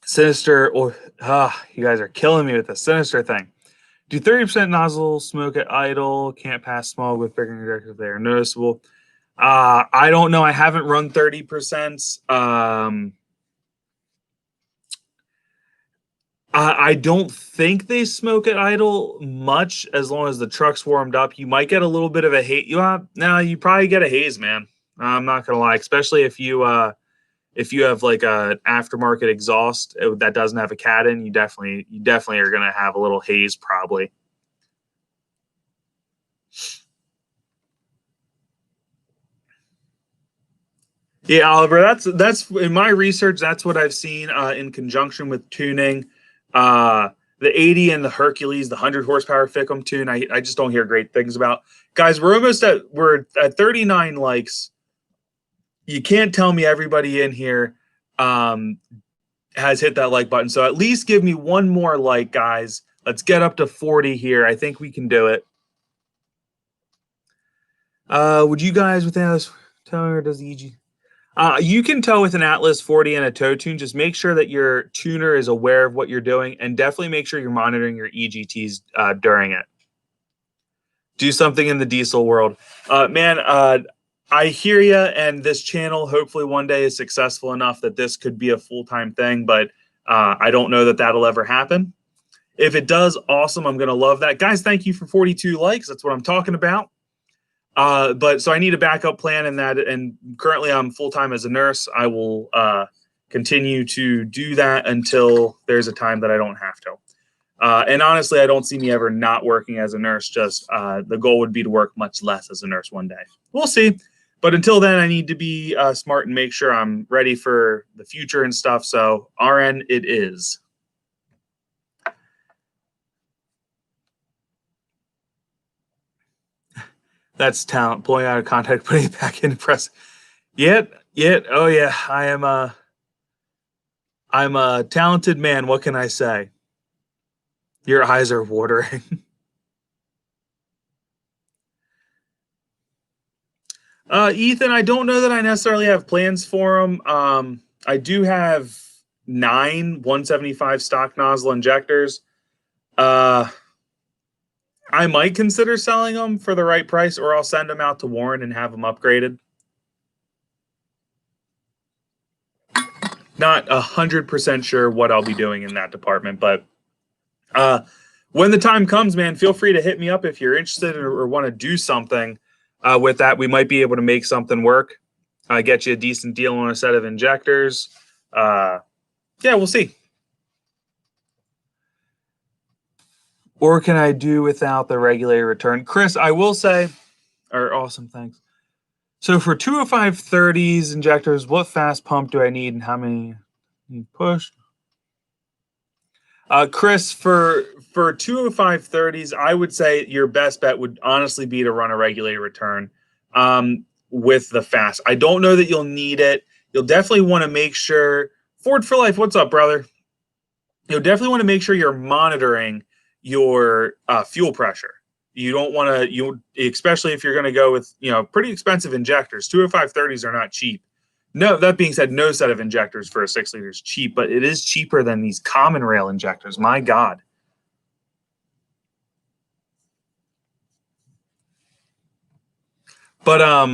Sinister, or you guys are killing me with the sinister thing. Do 30% nozzle smoke at idle? Can't pass smoke with bigger injectors if they are noticeable. I don't know. I haven't run 30%. I don't think they smoke at idle much as long as the truck's warmed up. You might get a little bit of a haze. You probably get a haze, man. I'm not gonna lie, especially if you have like a aftermarket exhaust that doesn't have a cat in. You definitely are gonna have a little haze probably. Yeah, Oliver, that's in my research. That's what I've seen in conjunction with tuning. The 80 and the Hercules, the 100 horsepower Ficm tune, I just don't hear great things about. Guys, we're at 39 likes. You can't tell me everybody in here has hit that like button. So at least give me one more like, guys. Let's get up to 40 here. I think we can do it. Would you guys with Atlas tell me, or does the EG? You can tow with an Atlas 40 and a tow tune. Just make sure that your tuner is aware of what you're doing, and definitely make sure you're monitoring your EGTs during it. Do something in the diesel world. Man, I hear you, and this channel hopefully one day is successful enough that this could be a full-time thing, but I don't know that that'll ever happen. If it does, awesome. I'm going to love that. Guys, thank you for 42 likes. That's what I'm talking about. But so I need a backup plan in that, and currently I'm full-time as a nurse. I will continue to do that until there's a time that I don't have to. And honestly, I don't see me ever not working as a nurse. Just the goal would be to work much less as a nurse one day. We'll see. But until then, I need to be smart and make sure I'm ready for the future and stuff. So RN it is. That's talent. Pulling out of contact, putting it back in press. Yet. Oh yeah, I'm a talented man. What can I say? Your eyes are watering. Ethan, I don't know that I necessarily have plans for them. I do have 9 175 stock nozzle injectors. I might consider selling them for the right price, or I'll send them out to Warren and have them upgraded. Not 100% sure what I'll be doing in that department, but when the time comes, man, feel free to hit me up if you're interested or want to do something with that. We might be able to make something work. Get you a decent deal on a set of injectors. Yeah, we'll see. Or can I do without the regulator return? Chris, I will say, awesome, thanks. So for 205/30s injectors, what fast pump do I need and how many push? Chris, for 205/30s, I would say your best bet would honestly be to run a regulator return with the fast. I don't know that you'll need it. You'll definitely want to make sure, Ford for Life, what's up, brother? You'll definitely want to make sure you're monitoring your fuel pressure. You don't want to, especially if you're going to go with, pretty expensive injectors. 205/30s are not cheap. No, that being said, no set of injectors for a 6 liter is cheap, but it is cheaper than these common rail injectors. My God. But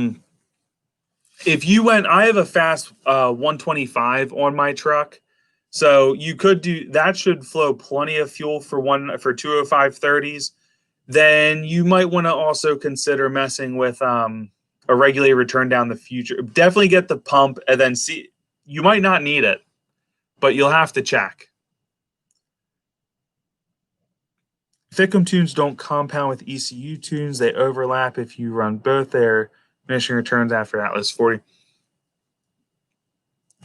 if you went, I have a fast 125 on my truck. So you could do that, should flow plenty of fuel for 205/30s. Then you might want to also consider messing with a regulator return down the future. Definitely get the pump and then see. You might not need it, but you'll have to check. Ficm tunes don't compound with ECU tunes. They overlap if you run both. Their finishing returns after Atlas 40.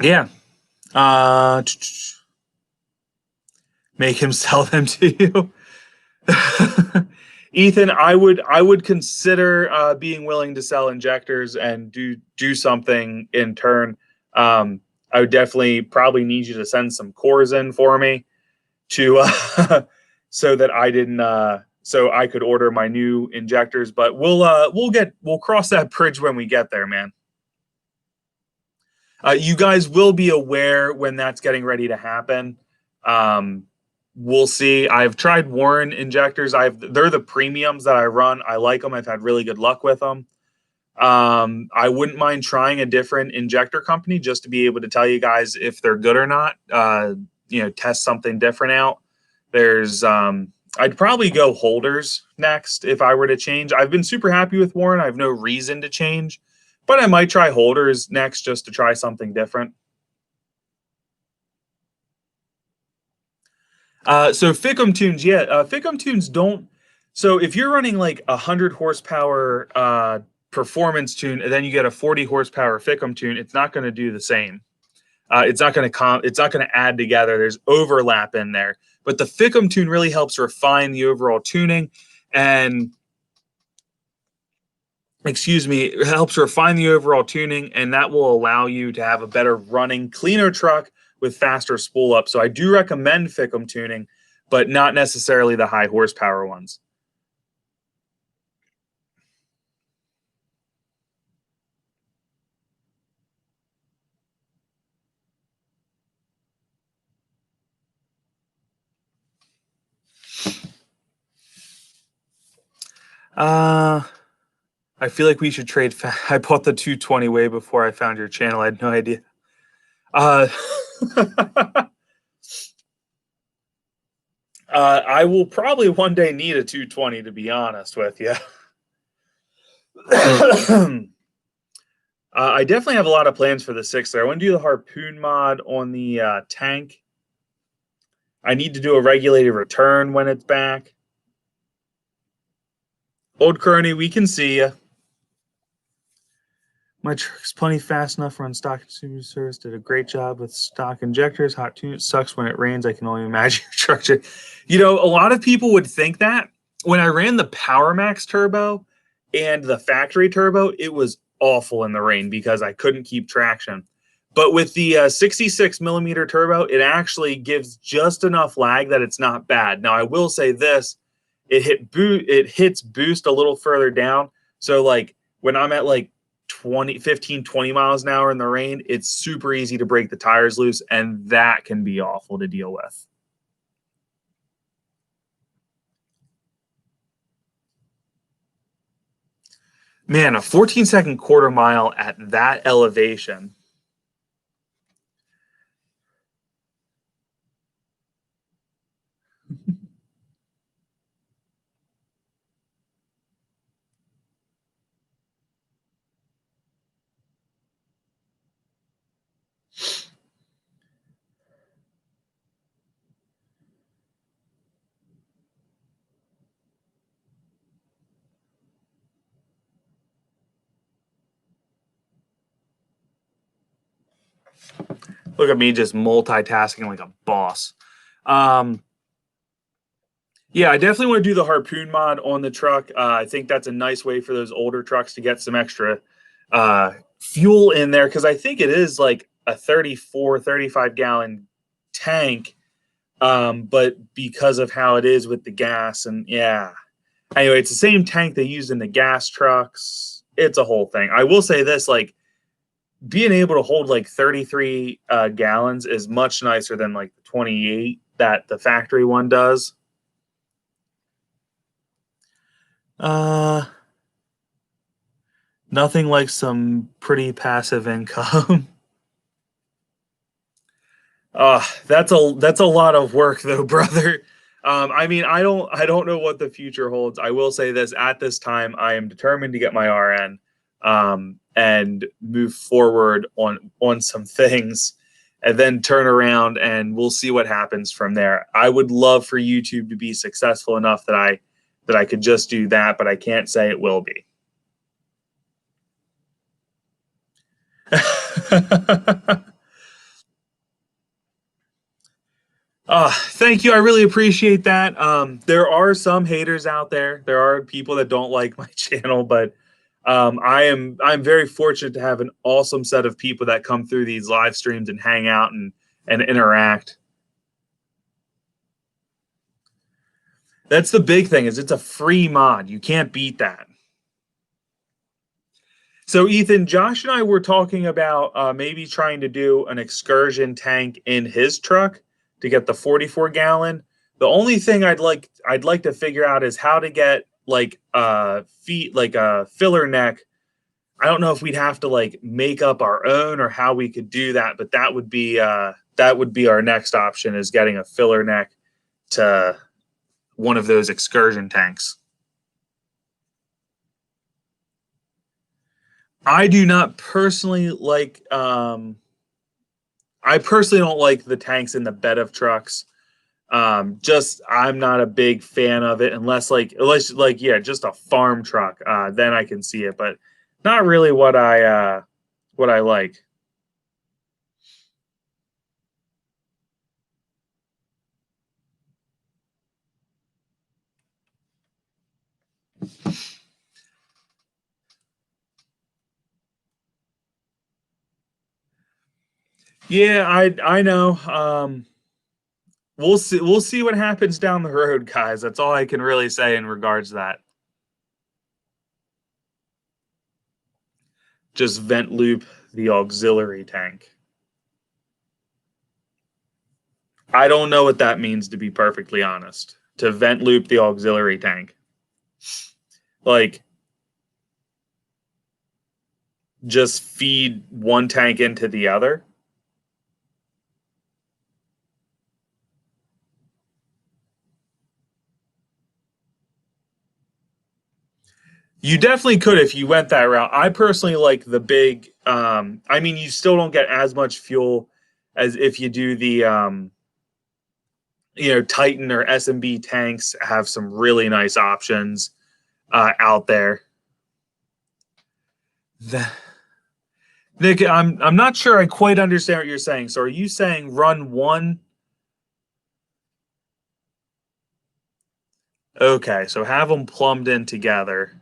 Yeah. Make him sell them to you. Ethan, I would consider being willing to sell injectors and do something in turn. I would definitely probably need you to send some cores in for me to so that I didn't so I could order my new injectors. But we'll cross that bridge when we get there, man. You guys will be aware when that's getting ready to happen. We'll see. I've tried Warren injectors. They're the premiums that I run. I like them. I've had really good luck with them. I wouldn't mind trying a different injector company just to be able to tell you guys if they're good or not. Test something different out. I'd probably go holders next if I were to change. I've been super happy with Warren. I have no reason to change, but I might try holders next just to try something different. So Ficm tunes, yeah. Ficm tunes don't. So if you're running like 100 horsepower performance tune, and then you get a 40 horsepower Ficm tune, it's not going to do the same. It's not going to add together. There's overlap in there, but the Ficm tune really helps refine the overall tuning, and it helps refine the overall tuning, and that will allow you to have a better running, cleaner truck with faster spool up. So I do recommend Ficm tuning, but not necessarily the high horsepower ones. I feel like we should trade. I bought the 220 way before I found your channel. I had no idea. I will probably one day need a 220, to be honest with you. I definitely have a lot of plans for the 6 there. I want to do the harpoon mod on the tank. I need to do a regulated return when it's back. Old Crony, we can see you. My truck's plenty fast enough to run stock consumer service. Did a great job with stock injectors. Hot tune. It sucks when it rains. I can only imagine your truck. A lot of people would think that. When I ran the PowerMax turbo and the factory turbo, it was awful in the rain because I couldn't keep traction. But with the 66 millimeter turbo, it actually gives just enough lag that it's not bad. Now, I will say this, it hits boost a little further down. So like when I'm at like 20 miles an hour in the rain, it's super easy to break the tires loose, and that can be awful to deal with. Man, a 14-second quarter mile at that elevation. Look at me just multitasking like a boss. Yeah, I definitely want to do the harpoon mod on the truck. I think that's a nice way for those older trucks to get some extra fuel in there, because I think it is like a 34, 35 gallon tank. But because of how it is with the gas, and yeah. Anyway, it's the same tank they use in the gas trucks. It's a whole thing. I will say this, like, being able to hold like 33 gallons is much nicer than like the 28 that the factory one does. Uh, Nothing like some pretty passive income. That's a lot of work though, brother. I mean, I don't know what the future holds. I will say this: at this time, I am determined to get my RN and move forward on some things, and then turn around and we'll see what happens from there. I would love for YouTube to be successful enough that I could just do that, but I can't say it will be. Thank you. I really appreciate that. There are some haters out there. There are people that don't like my channel, but I'm very fortunate to have an awesome set of people that come through these live streams and hang out and interact. That's the big thing, is it's a free mod. You can't beat that. So Ethan, Josh and I were talking about maybe trying to do an excursion tank in his truck to get the 44 gallon. The only thing I'd like to figure out is how to get like feet, like a filler neck. I don't know if we'd have to like make up our own or how we could do that, but that would be our next option, is getting a filler neck to one of those excursion tanks. I do not personally like I personally don't like the tanks in the bed of trucks. Just I'm not a big fan of it, unless like yeah, just a farm truck. Then I can see it, but not really what I like. Yeah, I know. We'll see what happens down the road, guys. That's all I can really say in regards to that. Just vent loop the auxiliary tank. I don't know what that means, to be perfectly honest. To vent loop the auxiliary tank. Like, just feed one tank into the other. You definitely could if you went that route. I personally like the big. I mean, you still don't get as much fuel as if you do the Titan or SMB tanks. Have some really nice options out there. Nick, I'm not sure I quite understand what you're saying. So, are you saying run one? Okay, so have them plumbed in together.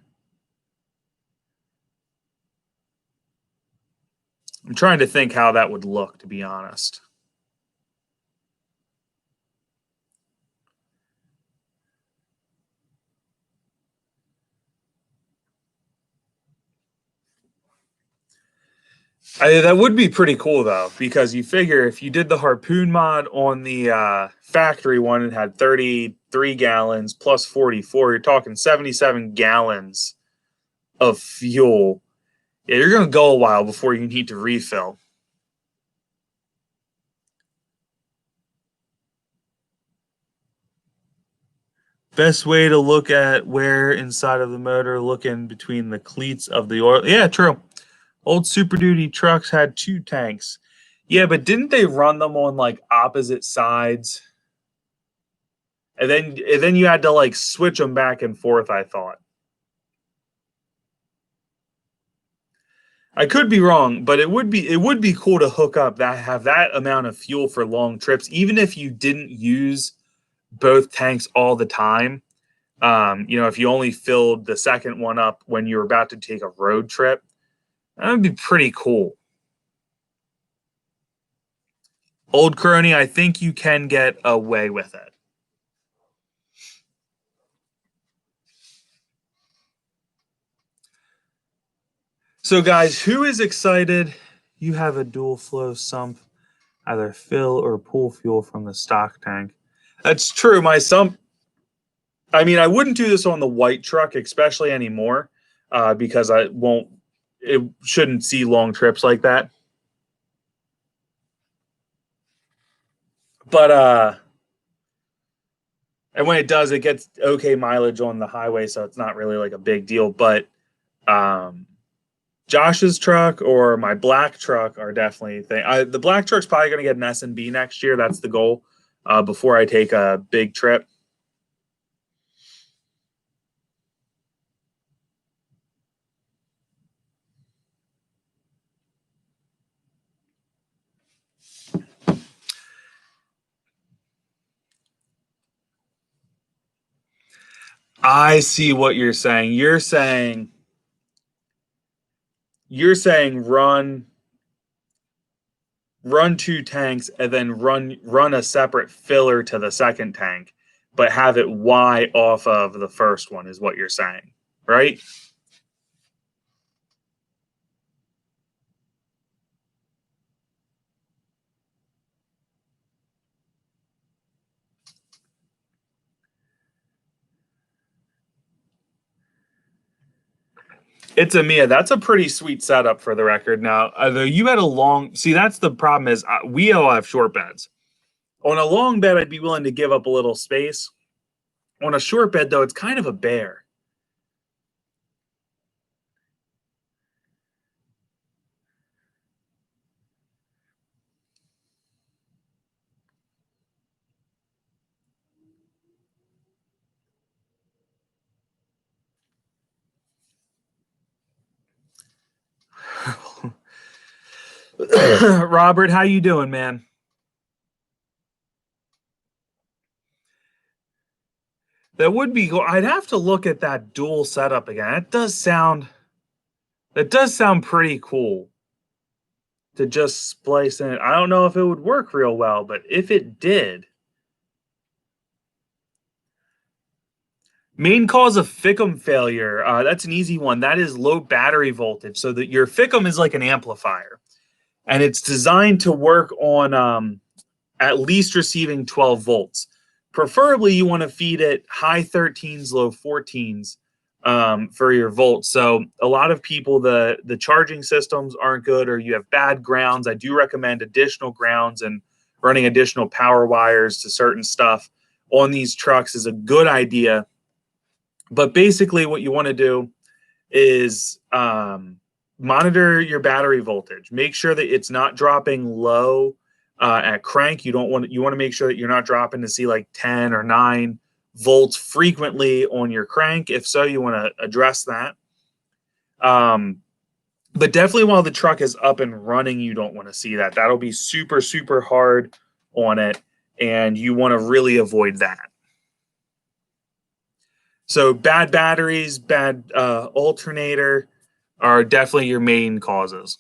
I'm trying to think how that would look, to be honest. That would be pretty cool though, because you figure if you did the harpoon mod on the factory one, it had 33 gallons plus 44. You're talking 77 gallons of fuel. Yeah, you're going to go a while before you need to refill. Best way to look at where inside of the motor, looking between the cleats of the oil. Yeah, true. Old Super Duty trucks had 2 tanks. Yeah, but didn't they run them on like opposite sides? And then you had to like switch them back and forth, I thought. I could be wrong, but it would be cool to hook up that have that amount of fuel for long trips, even if you didn't use both tanks all the time. If you only filled the second one up when you were about to take a road trip, that would be pretty cool. Old Crony, I think you can get away with it. So, guys, who is excited? You have a dual flow sump, either fill or pull fuel from the stock tank. That's true. My sump, I mean, I wouldn't do this on the white truck, especially anymore, because it shouldn't see long trips like that. But, and when it does, it gets okay mileage on the highway, so it's not really like a big deal. But, Josh's truck or my black truck are definitely the black truck's probably going to get an S&B next year. That's the goal before I take a big trip. I see what you're saying. You're saying run 2 tanks and then run a separate filler to the second tank, but have it Y off of the first one is what you're saying, right? It's a Mia. That's a pretty sweet setup for the record. Now, though you had a long, see, that's the problem is we all have short beds. On a long bed, I'd be willing to give up a little space. On a short bed, though, it's kind of a bear. Robert, how you doing, man? That would be cool. I'd have to look at that dual setup again. That does sound pretty cool to just splice in. I don't know if it would work real well, but if it did, main cause of Ficm failure. That's an easy one. That is low battery voltage. So that your Ficm is like an amplifier, and it's designed to work on at least receiving 12 volts. Preferably, you want to feed it high 13s, low 14s for your volts. So a lot of people, the charging systems aren't good, or you have bad grounds. I do recommend additional grounds, and running additional power wires to certain stuff on these trucks is a good idea. But basically, what you want to do is monitor your battery voltage. Make sure that it's not dropping low at crank. You want to make sure that you're not dropping to see like 10 or 9 volts frequently on your crank. If so, you want to address that. But definitely while the truck is up and running, you don't want to see that. That'll be super, super hard on it, and you want to really avoid that. So bad batteries, bad alternator are definitely your main causes.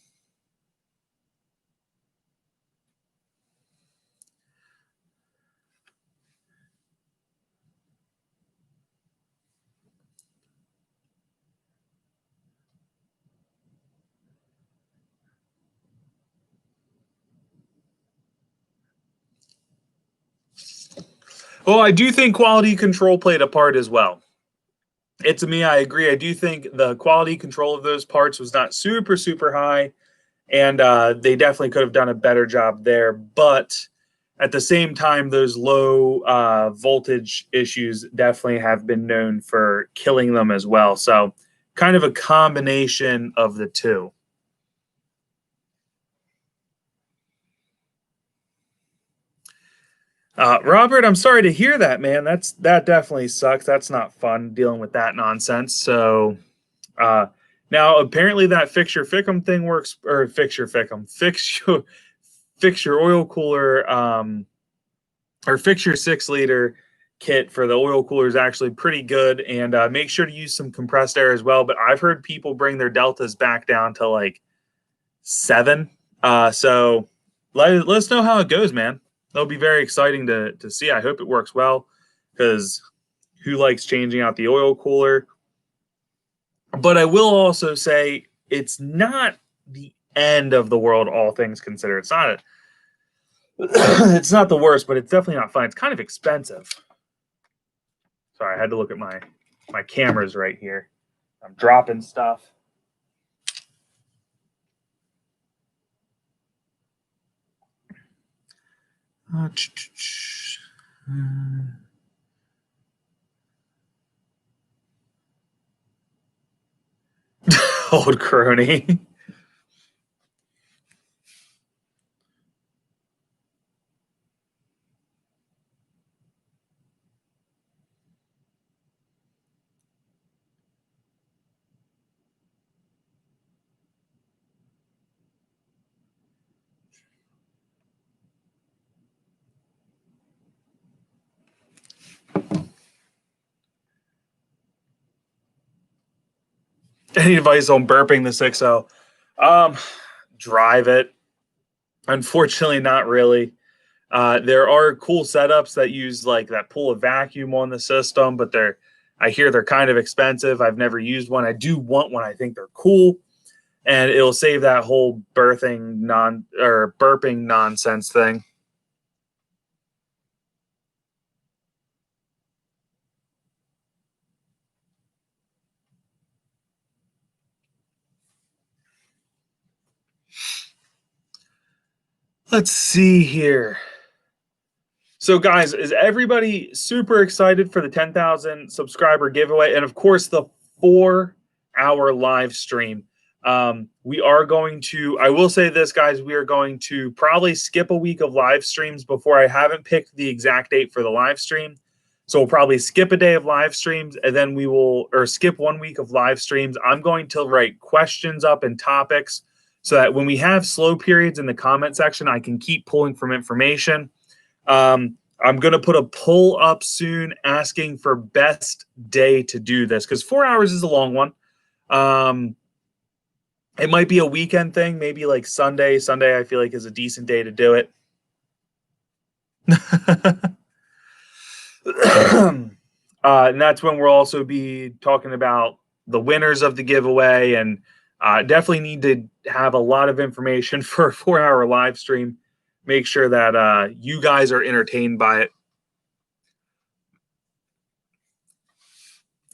Well, I do think quality control played a part as well. It's me, I agree. I do think the quality control of those parts was not super, super high, and they definitely could have done a better job there. But at the same time, those low voltage issues definitely have been known for killing them as well. So kind of a combination of the two. Robert, I'm sorry to hear that, man. That definitely sucks. That's not fun dealing with that nonsense. So now apparently that Ficm thing works, or Ficm, fix your oil cooler, or fix your 6 liter kit for the oil cooler is actually pretty good. And make sure to use some compressed air as well. But I've heard people bring their deltas back down to like 7. So let us know how it goes, man. That'll be very exciting to see. I hope it works well, because who likes changing out the oil cooler? But I will also say it's not the end of the world, all things considered. It's not the worst, but it's definitely not fun. It's kind of expensive. Sorry, I had to look at my cameras right here. I'm dropping stuff. Old crony. Any advice on burping the 6.0? Drive it. Unfortunately, not really. There are cool setups that use like that pull a vacuum on the system, but I hear they're kind of expensive. I've never used one. I do want one. I think they're cool, and it'll save that whole burping nonsense thing. Let's see here. So, guys, is everybody super excited for the 10,000 subscriber giveaway? And of course, the 4-hour live stream. We are going to, I will say this, guys, we are going to probably skip a week of live streams before. I haven't picked the exact date for the live stream. So we'll probably skip a day of live streams, and then we will, or skip 1 week of live streams. I'm going to write questions up and topics so that when we have slow periods in the comment section, I can keep pulling from information. I'm going to put a poll up soon asking for best day to do this, because 4 hours is a long one. It might be a weekend thing, maybe like Sunday. Sunday, I feel like, is a decent day to do it. And that's when we'll also be talking about the winners of the giveaway, and definitely need to have a lot of information for a 4-hour live stream. Make sure that you guys are entertained by it.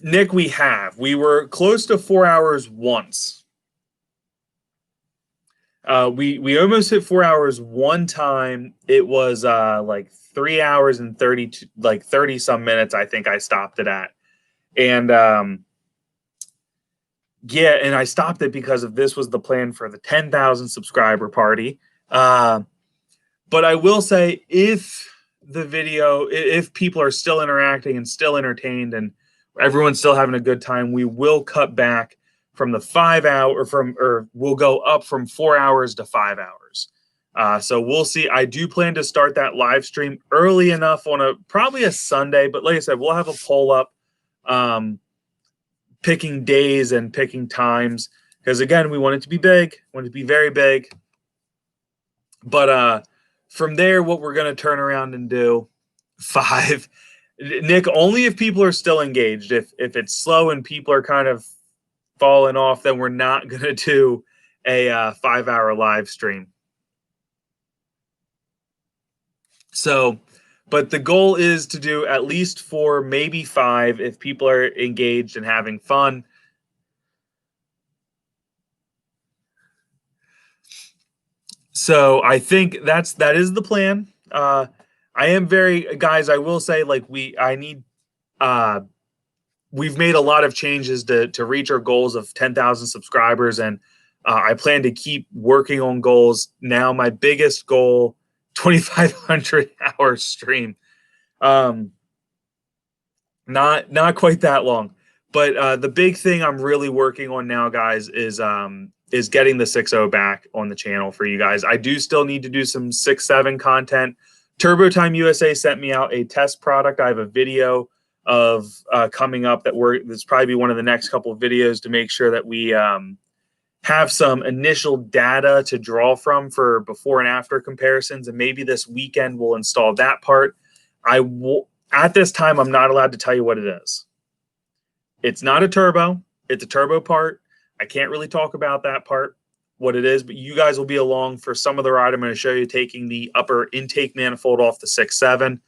Nick, we were close to 4 hours once. We almost hit 4 hours one time. It was like 3 hours and 30 some minutes, I think I stopped it at. And yeah, and I stopped it because of this was the plan for the 10,000 subscriber party. But I will say, if people are still interacting and still entertained and everyone's still having a good time, we will cut back from the 5 hour or we'll go up from 4 hours to 5 hours. So we'll see. I do plan to start that live stream early enough on probably a Sunday, but like I said, we'll have a poll up, picking days and picking times, because again, we want it to be big, want it to be very big. But from there, what we're going to turn around and do 5. Nick, only if people are still engaged. If it's slow and people are kind of falling off, then we're not going to do a 5-hour live stream. So, But the goal is to do at least 4, maybe 5 if people are engaged and having fun. So I think that is the plan. I am very, guys, I will say, like, we've made a lot of changes to reach our goals of 10,000 subscribers, and I plan to keep working on goals. Now my biggest goal, 2,500 hour stream. Not quite that long, but the big thing I'm really working on now, guys, is getting the 6.0 back on the channel for you guys. I do still need to do some 6.7 content. Turbo Time USA sent me out a test product. I have a video of coming up that's probably one of the next couple of videos to make sure that we have some initial data to draw from for before and after comparisons, and maybe this weekend we'll install that part. At this time, I'm not allowed to tell you what it is. It's not a turbo. It's a turbo part. I can't really talk about that part, what it is, but you guys will be along for some of the ride. I'm going to show you taking the upper intake manifold off the 6.7.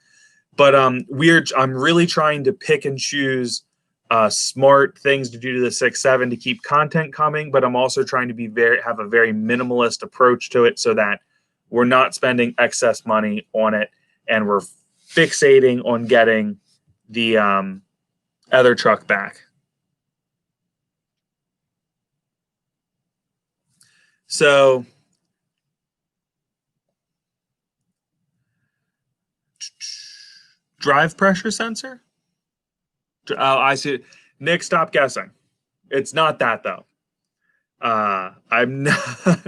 But I'm really trying to pick and choose smart things to do to the 6.7 to keep content coming, but I'm also trying to have a very minimalist approach to it so that we're not spending excess money on it, and we're fixating on getting the other truck back. So drive pressure sensor. Oh, I see. Nick, stop guessing. It's not that, though. I'm not.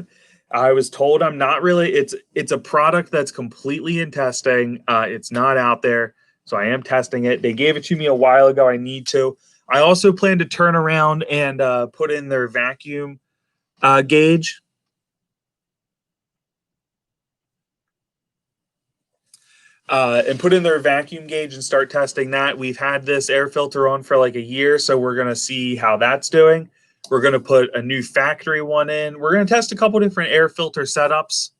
I was told I'm not really. It's a product that's completely in testing. It's not out there, so I am testing it. They gave it to me a while ago. I need to. I also plan to turn around and put in their vacuum gauge. And put in their vacuum gauge and start testing that. We've had this air filter on for like a year, so we're going to see how that's doing. We're going to put a new factory one in. We're going to test a couple different air filter setups.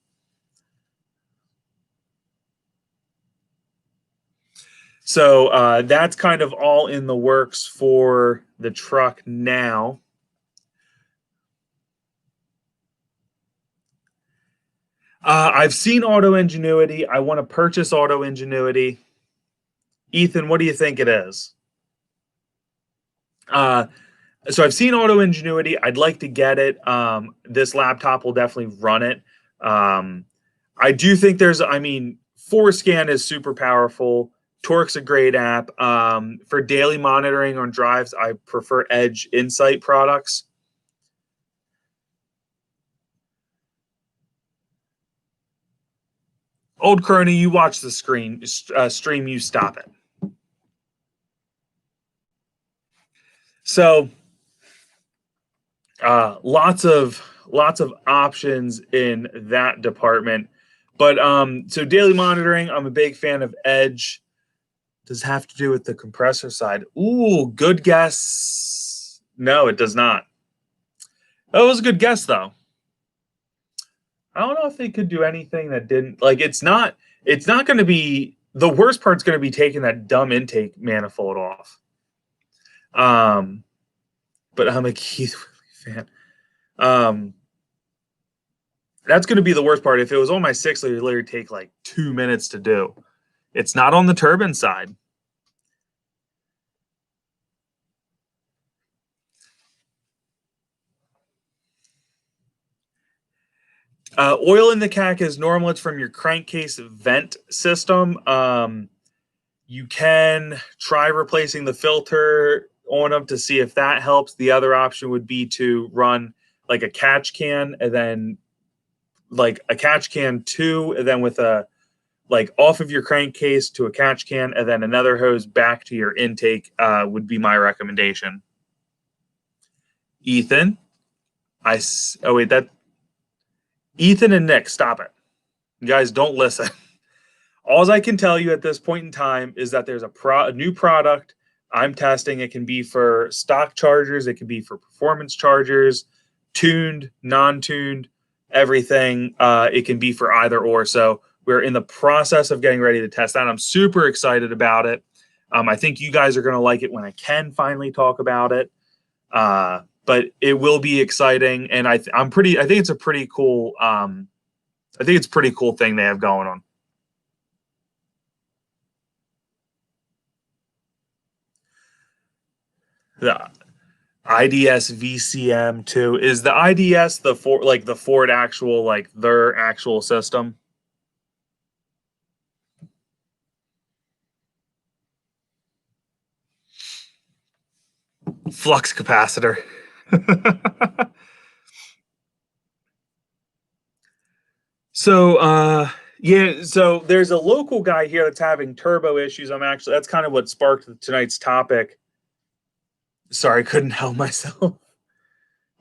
So that's kind of all in the works for the truck now. I've seen Auto Ingenuity. I want to purchase Auto Ingenuity. Ethan, what do you think it is? So I've seen Auto Ingenuity. I'd like to get it. This laptop will definitely run it. I do think ForeScan is super powerful. Torque's a great app. For daily monitoring on drives, I prefer Edge Insight products. Old Crony, you watch the stream, you stop it. So lots of options in that department. But so daily monitoring, I'm a big fan of Edge. Does it have to do with the compressor side? Ooh, good guess. No, it does not. That was a good guess, though. I don't know if they could do anything that didn't, like, it's not going to be, the worst part's going to be taking that dumb intake manifold off. But I'm a Keith Willie fan. That's going to be the worst part. If it was on my 6, it would literally take like 2 minutes to do. It's not on the turbine side. Oil in the CAC is normal. It's from your crankcase vent system. You can try replacing the filter on them to see if that helps. The other option would be to run like a catch can, and then like a catch can 2, and then with a like off of your crankcase to a catch can, and then another hose back to your intake would be my recommendation. Ethan, Ethan and Nick, stop it. You guys don't listen. All I can tell you at this point in time is that there's a new product I'm testing. It can be for stock chargers. It can be for performance chargers, tuned, non-tuned, everything. It can be for either or. So We're in the process of getting ready to test that. I'm super excited about it. I think you guys are going to like it when I can finally talk about it. But it will be exciting, and I think it's a pretty cool. I think it's a pretty cool thing they have going on. The IDS VCM 2 is the IDS the Ford actual, like their actual system. Flux capacitor. So yeah, so there's a local guy here that's having turbo issues. That's kind of what sparked tonight's topic. Sorry, couldn't help myself.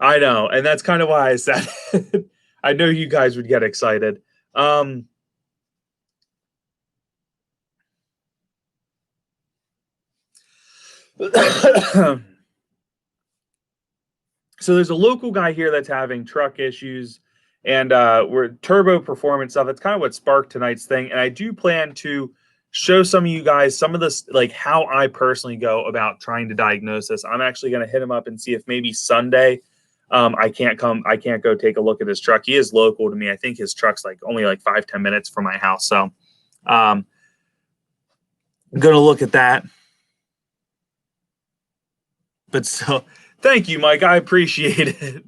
I know, and that's kind of why I said it. I know you guys would get excited. So there's a local guy here that's having truck issues, and we're turbo performance stuff. That's kind of what sparked tonight's thing. And I do plan to show some of you guys some of this, like how I personally go about trying to diagnose this. I'm actually going to hit him up and see if maybe Sunday I can't go take a look at his truck. He is local to me. I think his truck's like only like 5-10 minutes from my house. So I'm going to look at that. But so thank you, Mike. I appreciate it.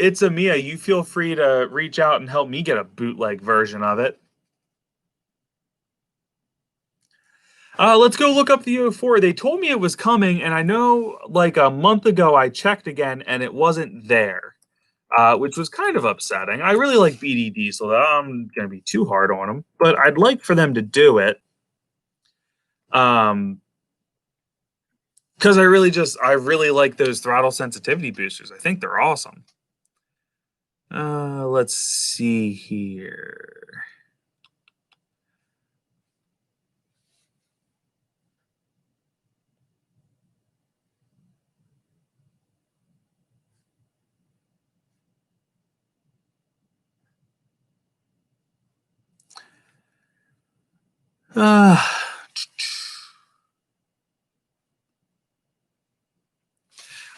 It's Amia. You feel free to reach out and help me get a bootleg version of it. Let's go look up the 04. They told me it was coming, and I know like a month ago I checked again and it wasn't there, which was kind of upsetting. I really like BD Diesel. I'm going to be too hard on them, but I'd like for them to do it. Because I really like those throttle sensitivity boosters. I think they're awesome. Let's see here.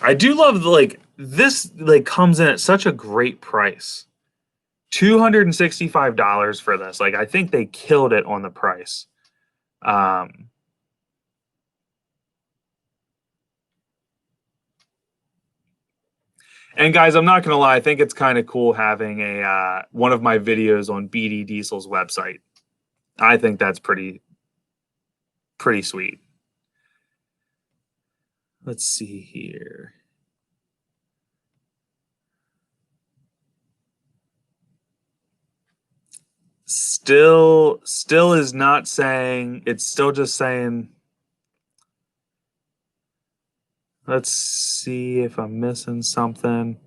I do love this comes in at such a great price. $265 for this. Like I think they killed it on the price. And guys, I'm not gonna lie, I think it's kind of cool having a one of my videos on BD Diesel's website. I think that's pretty sweet. Let's see here. Still is not saying, it's still just saying. Let's see if I'm missing something.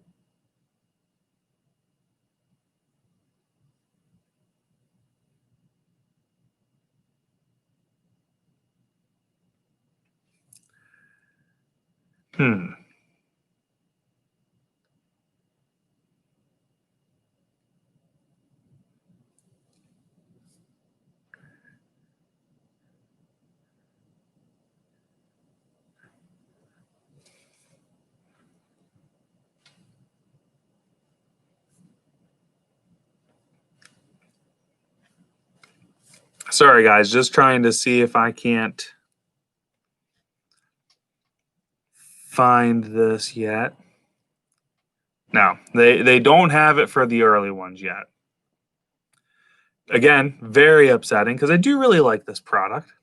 Sorry, guys, just trying to see if I can't find this yet. No, they don't have it for the early ones yet. Again, very upsetting because I do really like this product.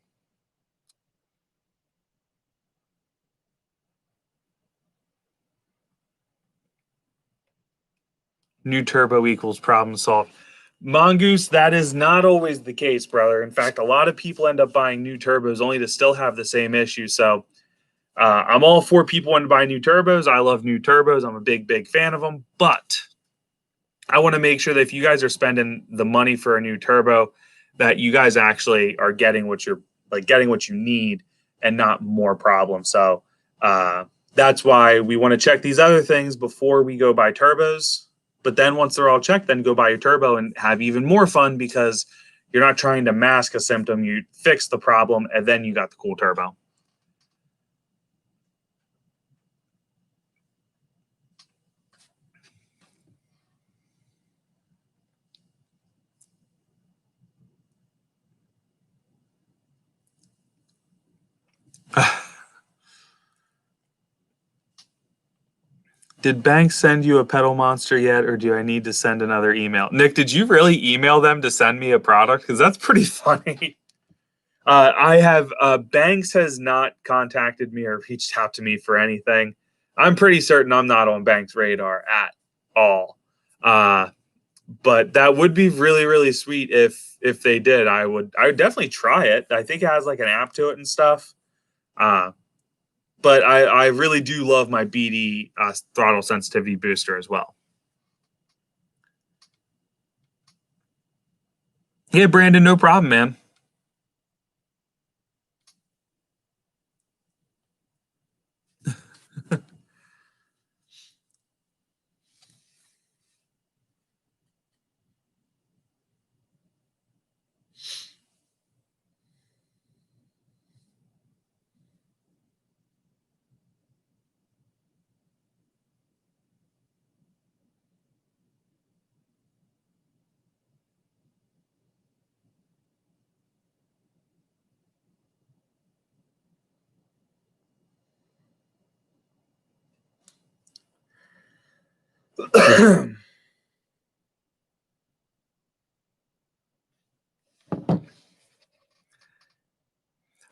New turbo equals problem solved. Mongoose, that is not always the case, brother. In fact, a lot of people end up buying new turbos only to still have the same issue. So I'm all for people wanting to buy new turbos. I love new turbos. I'm a big fan of them. But I want to make sure that if you guys are spending the money for a new turbo, that you guys actually are getting what you need and not more problems. So That's why we want to check these other things before we go buy turbos. But then once they're all checked, then go buy your turbo and have even more fun because you're not trying to mask a symptom. You fix the problem, and then you got the cool turbo. Did Banks send you a pedal monster yet, or do I need to send another email? Nick, did you really email them to send me a product? Because that's pretty funny. I have Banks has not contacted me or reached out to me for anything. I'm pretty certain I'm not on Banks' radar at all. But that would be really, really sweet if they did. I would definitely try it. I think it has like an app to it and stuff. But I really do love my BD throttle sensitivity booster as well. Yeah, Brandon, no problem, man.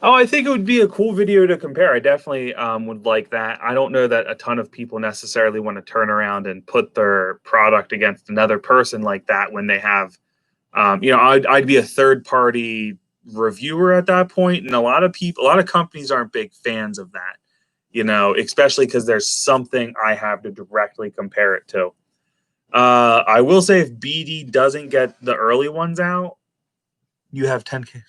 Oh, I think it would be a cool video to compare. I definitely would like that. I don't know that a ton of people necessarily want to turn around and put their product against another person like that when they have, I'd be a third party reviewer at that point, and a lot of companies aren't big fans of that. Especially because there's something I have to directly compare it to. I will say if BD doesn't get the early ones out, you have 10K.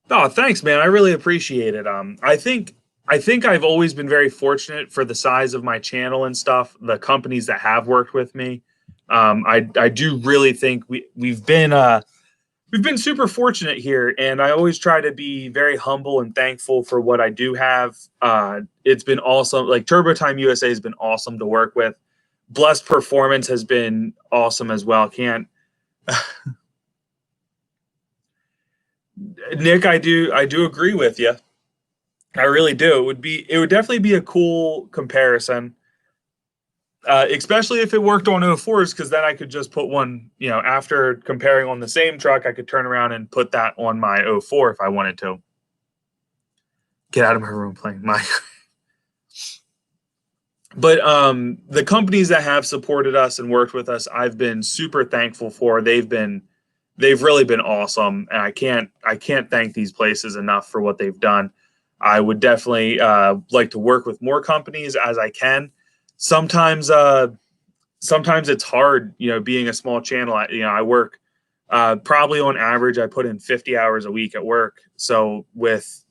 Oh, thanks, man. I really appreciate it. I think I've always been very fortunate for the size of my channel and stuff. The companies that have worked with me, I do really think we've been super fortunate here, and I always try to be very humble and thankful for what I do have. It's been awesome. Like Turbo Time USA has been awesome to work with. Blessed Performance has been awesome as well. Can't Nick, I do agree with you. I really do. It would definitely be a cool comparison, especially if it worked on 04s, because then I could just put one, after comparing on the same truck, I could turn around and put that on my 04 if I wanted to. Get out of my room playing my. But the companies that have supported us and worked with us, I've been super thankful for. They've really been awesome, and I can't thank these places enough for what they've done. I would definitely like to work with more companies as I can. Sometimes it's hard, being a small channel. I work probably on average, I put in 50 hours a week at work. So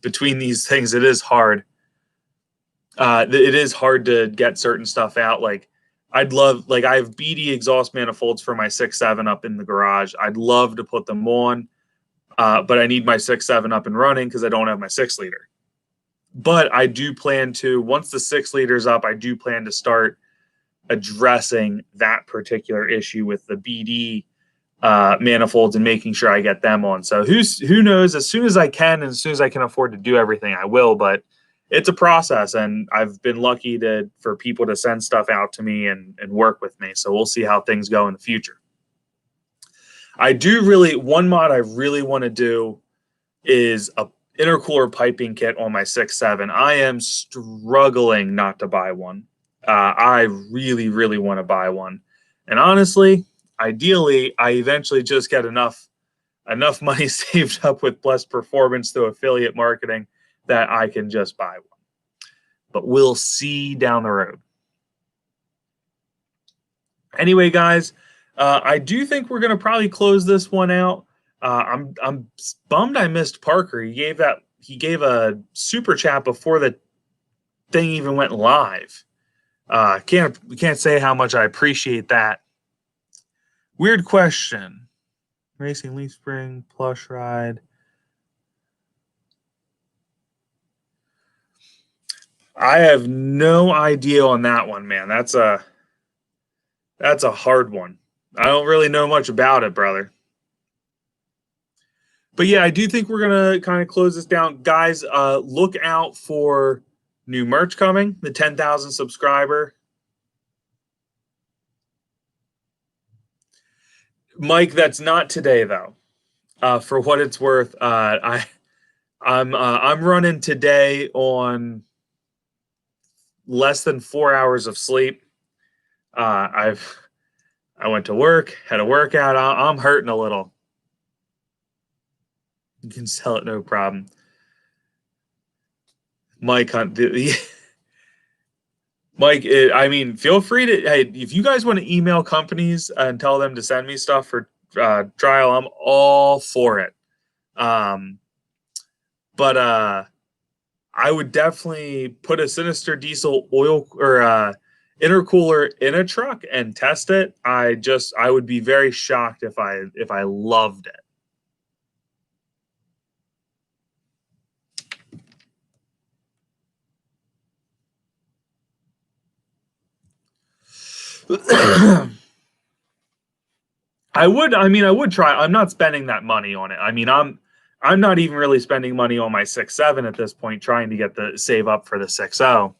between these things, it is hard. It is hard to get certain stuff out. Like I have BD exhaust manifolds for my 6.7 up in the garage. I'd love to put them on, but I need my 6.7 up and running because I don't have my 6-liter. But I do plan to, once the 6-liter's up, I do plan to start addressing that particular issue with the BD manifolds and making sure I get them on. So who knows? As soon as I can, and as soon as I can afford to do everything, I will. But it's a process, and I've been lucky for people to send stuff out to me and work with me. So we'll see how things go in the future. One mod I really want to do is a intercooler piping kit on my 6.7. I am struggling not to buy one. I really, really want to buy one. And honestly, ideally, I eventually just get enough money saved up with Blessed Performance through affiliate marketing that I can just buy one. But we'll see down the road. Anyway, guys, I do think we're going to probably close this one out. I'm bummed I missed Parker. he gave a super chat before the thing even went live. Can't say how much I appreciate that. Weird question. Racing leaf spring, plush ride. I have no idea on that one, man. That's a hard one. I don't really know much about it, brother. But yeah, I do think we're gonna kind of close this down, guys. Look out for new merch coming. The 10,000 subscriber. Mike, that's not today though. For what it's worth, I'm running today on less than 4 hours of sleep. I went to work, had a workout. I'm hurting a little. You can sell it, no problem. Mike, Mike, I mean, feel free to, hey, if you guys want to email companies and tell them to send me stuff for trial, I'm all for it. But I would definitely put a Sinister Diesel oil or intercooler in a truck and test it. I would be very shocked if I loved it. I would try. I'm not spending that money on it. I mean, I'm not even really spending money on my 6.7 at this point, trying to get the save up for the 6.0.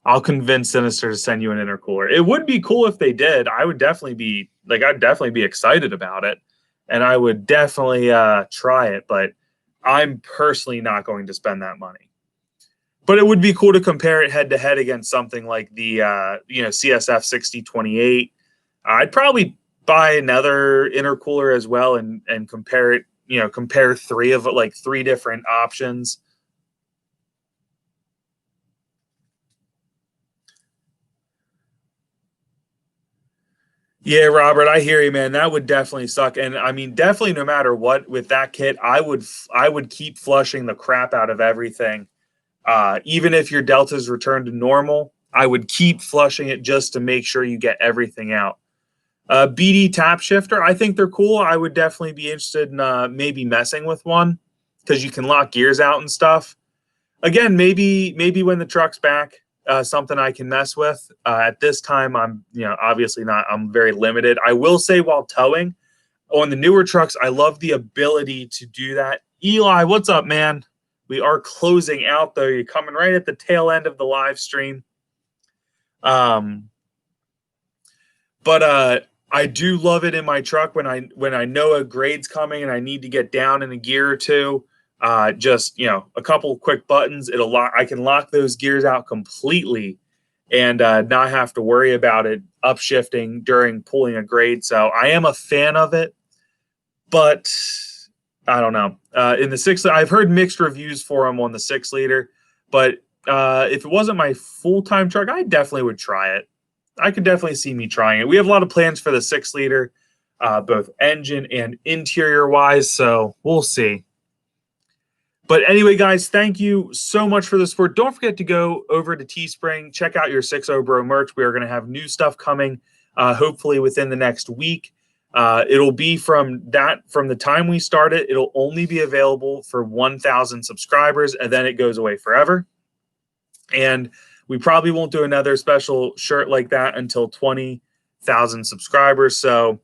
I'll convince Sinister to send you an intercooler. It would be cool if they did. I'd definitely be excited about it, and I would definitely try it. But I'm personally not going to spend that money. But it would be cool to compare it head to head against something like the CSF 6028. I'd probably buy another intercooler as well and compare it. Compare three different options. Yeah, Robert, I hear you, man. That would definitely suck. And I mean, definitely no matter what with that kit, I would keep flushing the crap out of everything. Even if your deltas return to normal, I would keep flushing it just to make sure you get everything out. BD tap shifter, I think they're cool. I would definitely be interested in maybe messing with one because you can lock gears out and stuff. Again, maybe when the truck's back, something I can mess with. At this time, I'm obviously not. I'm very limited. I will say while towing on the newer trucks, I love the ability to do that. Eli, what's up, man? We are closing out though. You're coming right at the tail end of the live stream. But I do love it in my truck when I know a grade's coming and I need to get down in a gear or two. Just a couple quick buttons. I can lock those gears out completely and not have to worry about it upshifting during pulling a grade. So I am a fan of it, but I don't know. In the 6, I've heard mixed reviews for them on the 6 liter, but if it wasn't my full-time truck, I definitely would try it. I could definitely see me trying it. We have a lot of plans for the 6 liter, both engine and interior wise. So we'll see. But anyway, guys, thank you so much for the support. Don't forget to go over to Teespring. Check out your 6.0 Bro merch. We are going to have new stuff coming, hopefully within the next week. It'll be from the time we start it. It'll only be available for 1,000 subscribers, and then it goes away forever. And we probably won't do another special shirt like that until 20,000 subscribers. So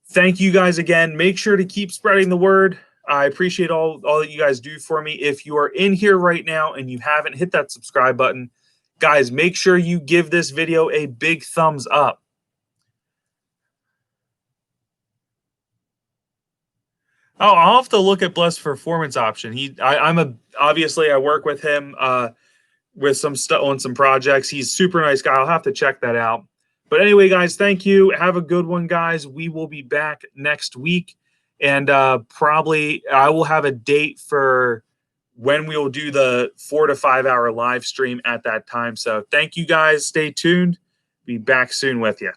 thank you guys again. Make sure to keep spreading the word. I appreciate all that you guys do for me. If you are in here right now and you haven't hit that subscribe button, guys, make sure you give this video a big thumbs up. Oh, I'll have to look at Bless Performance option. Obviously I work with him with some stuff on some projects. He's a super nice guy. I'll have to check that out. But anyway, guys, thank you. Have a good one, guys. We will be back next week. And probably I will have a date for when we will do the 4 to 5 hour live stream at that time. So thank you guys. Stay tuned. Be back soon with you.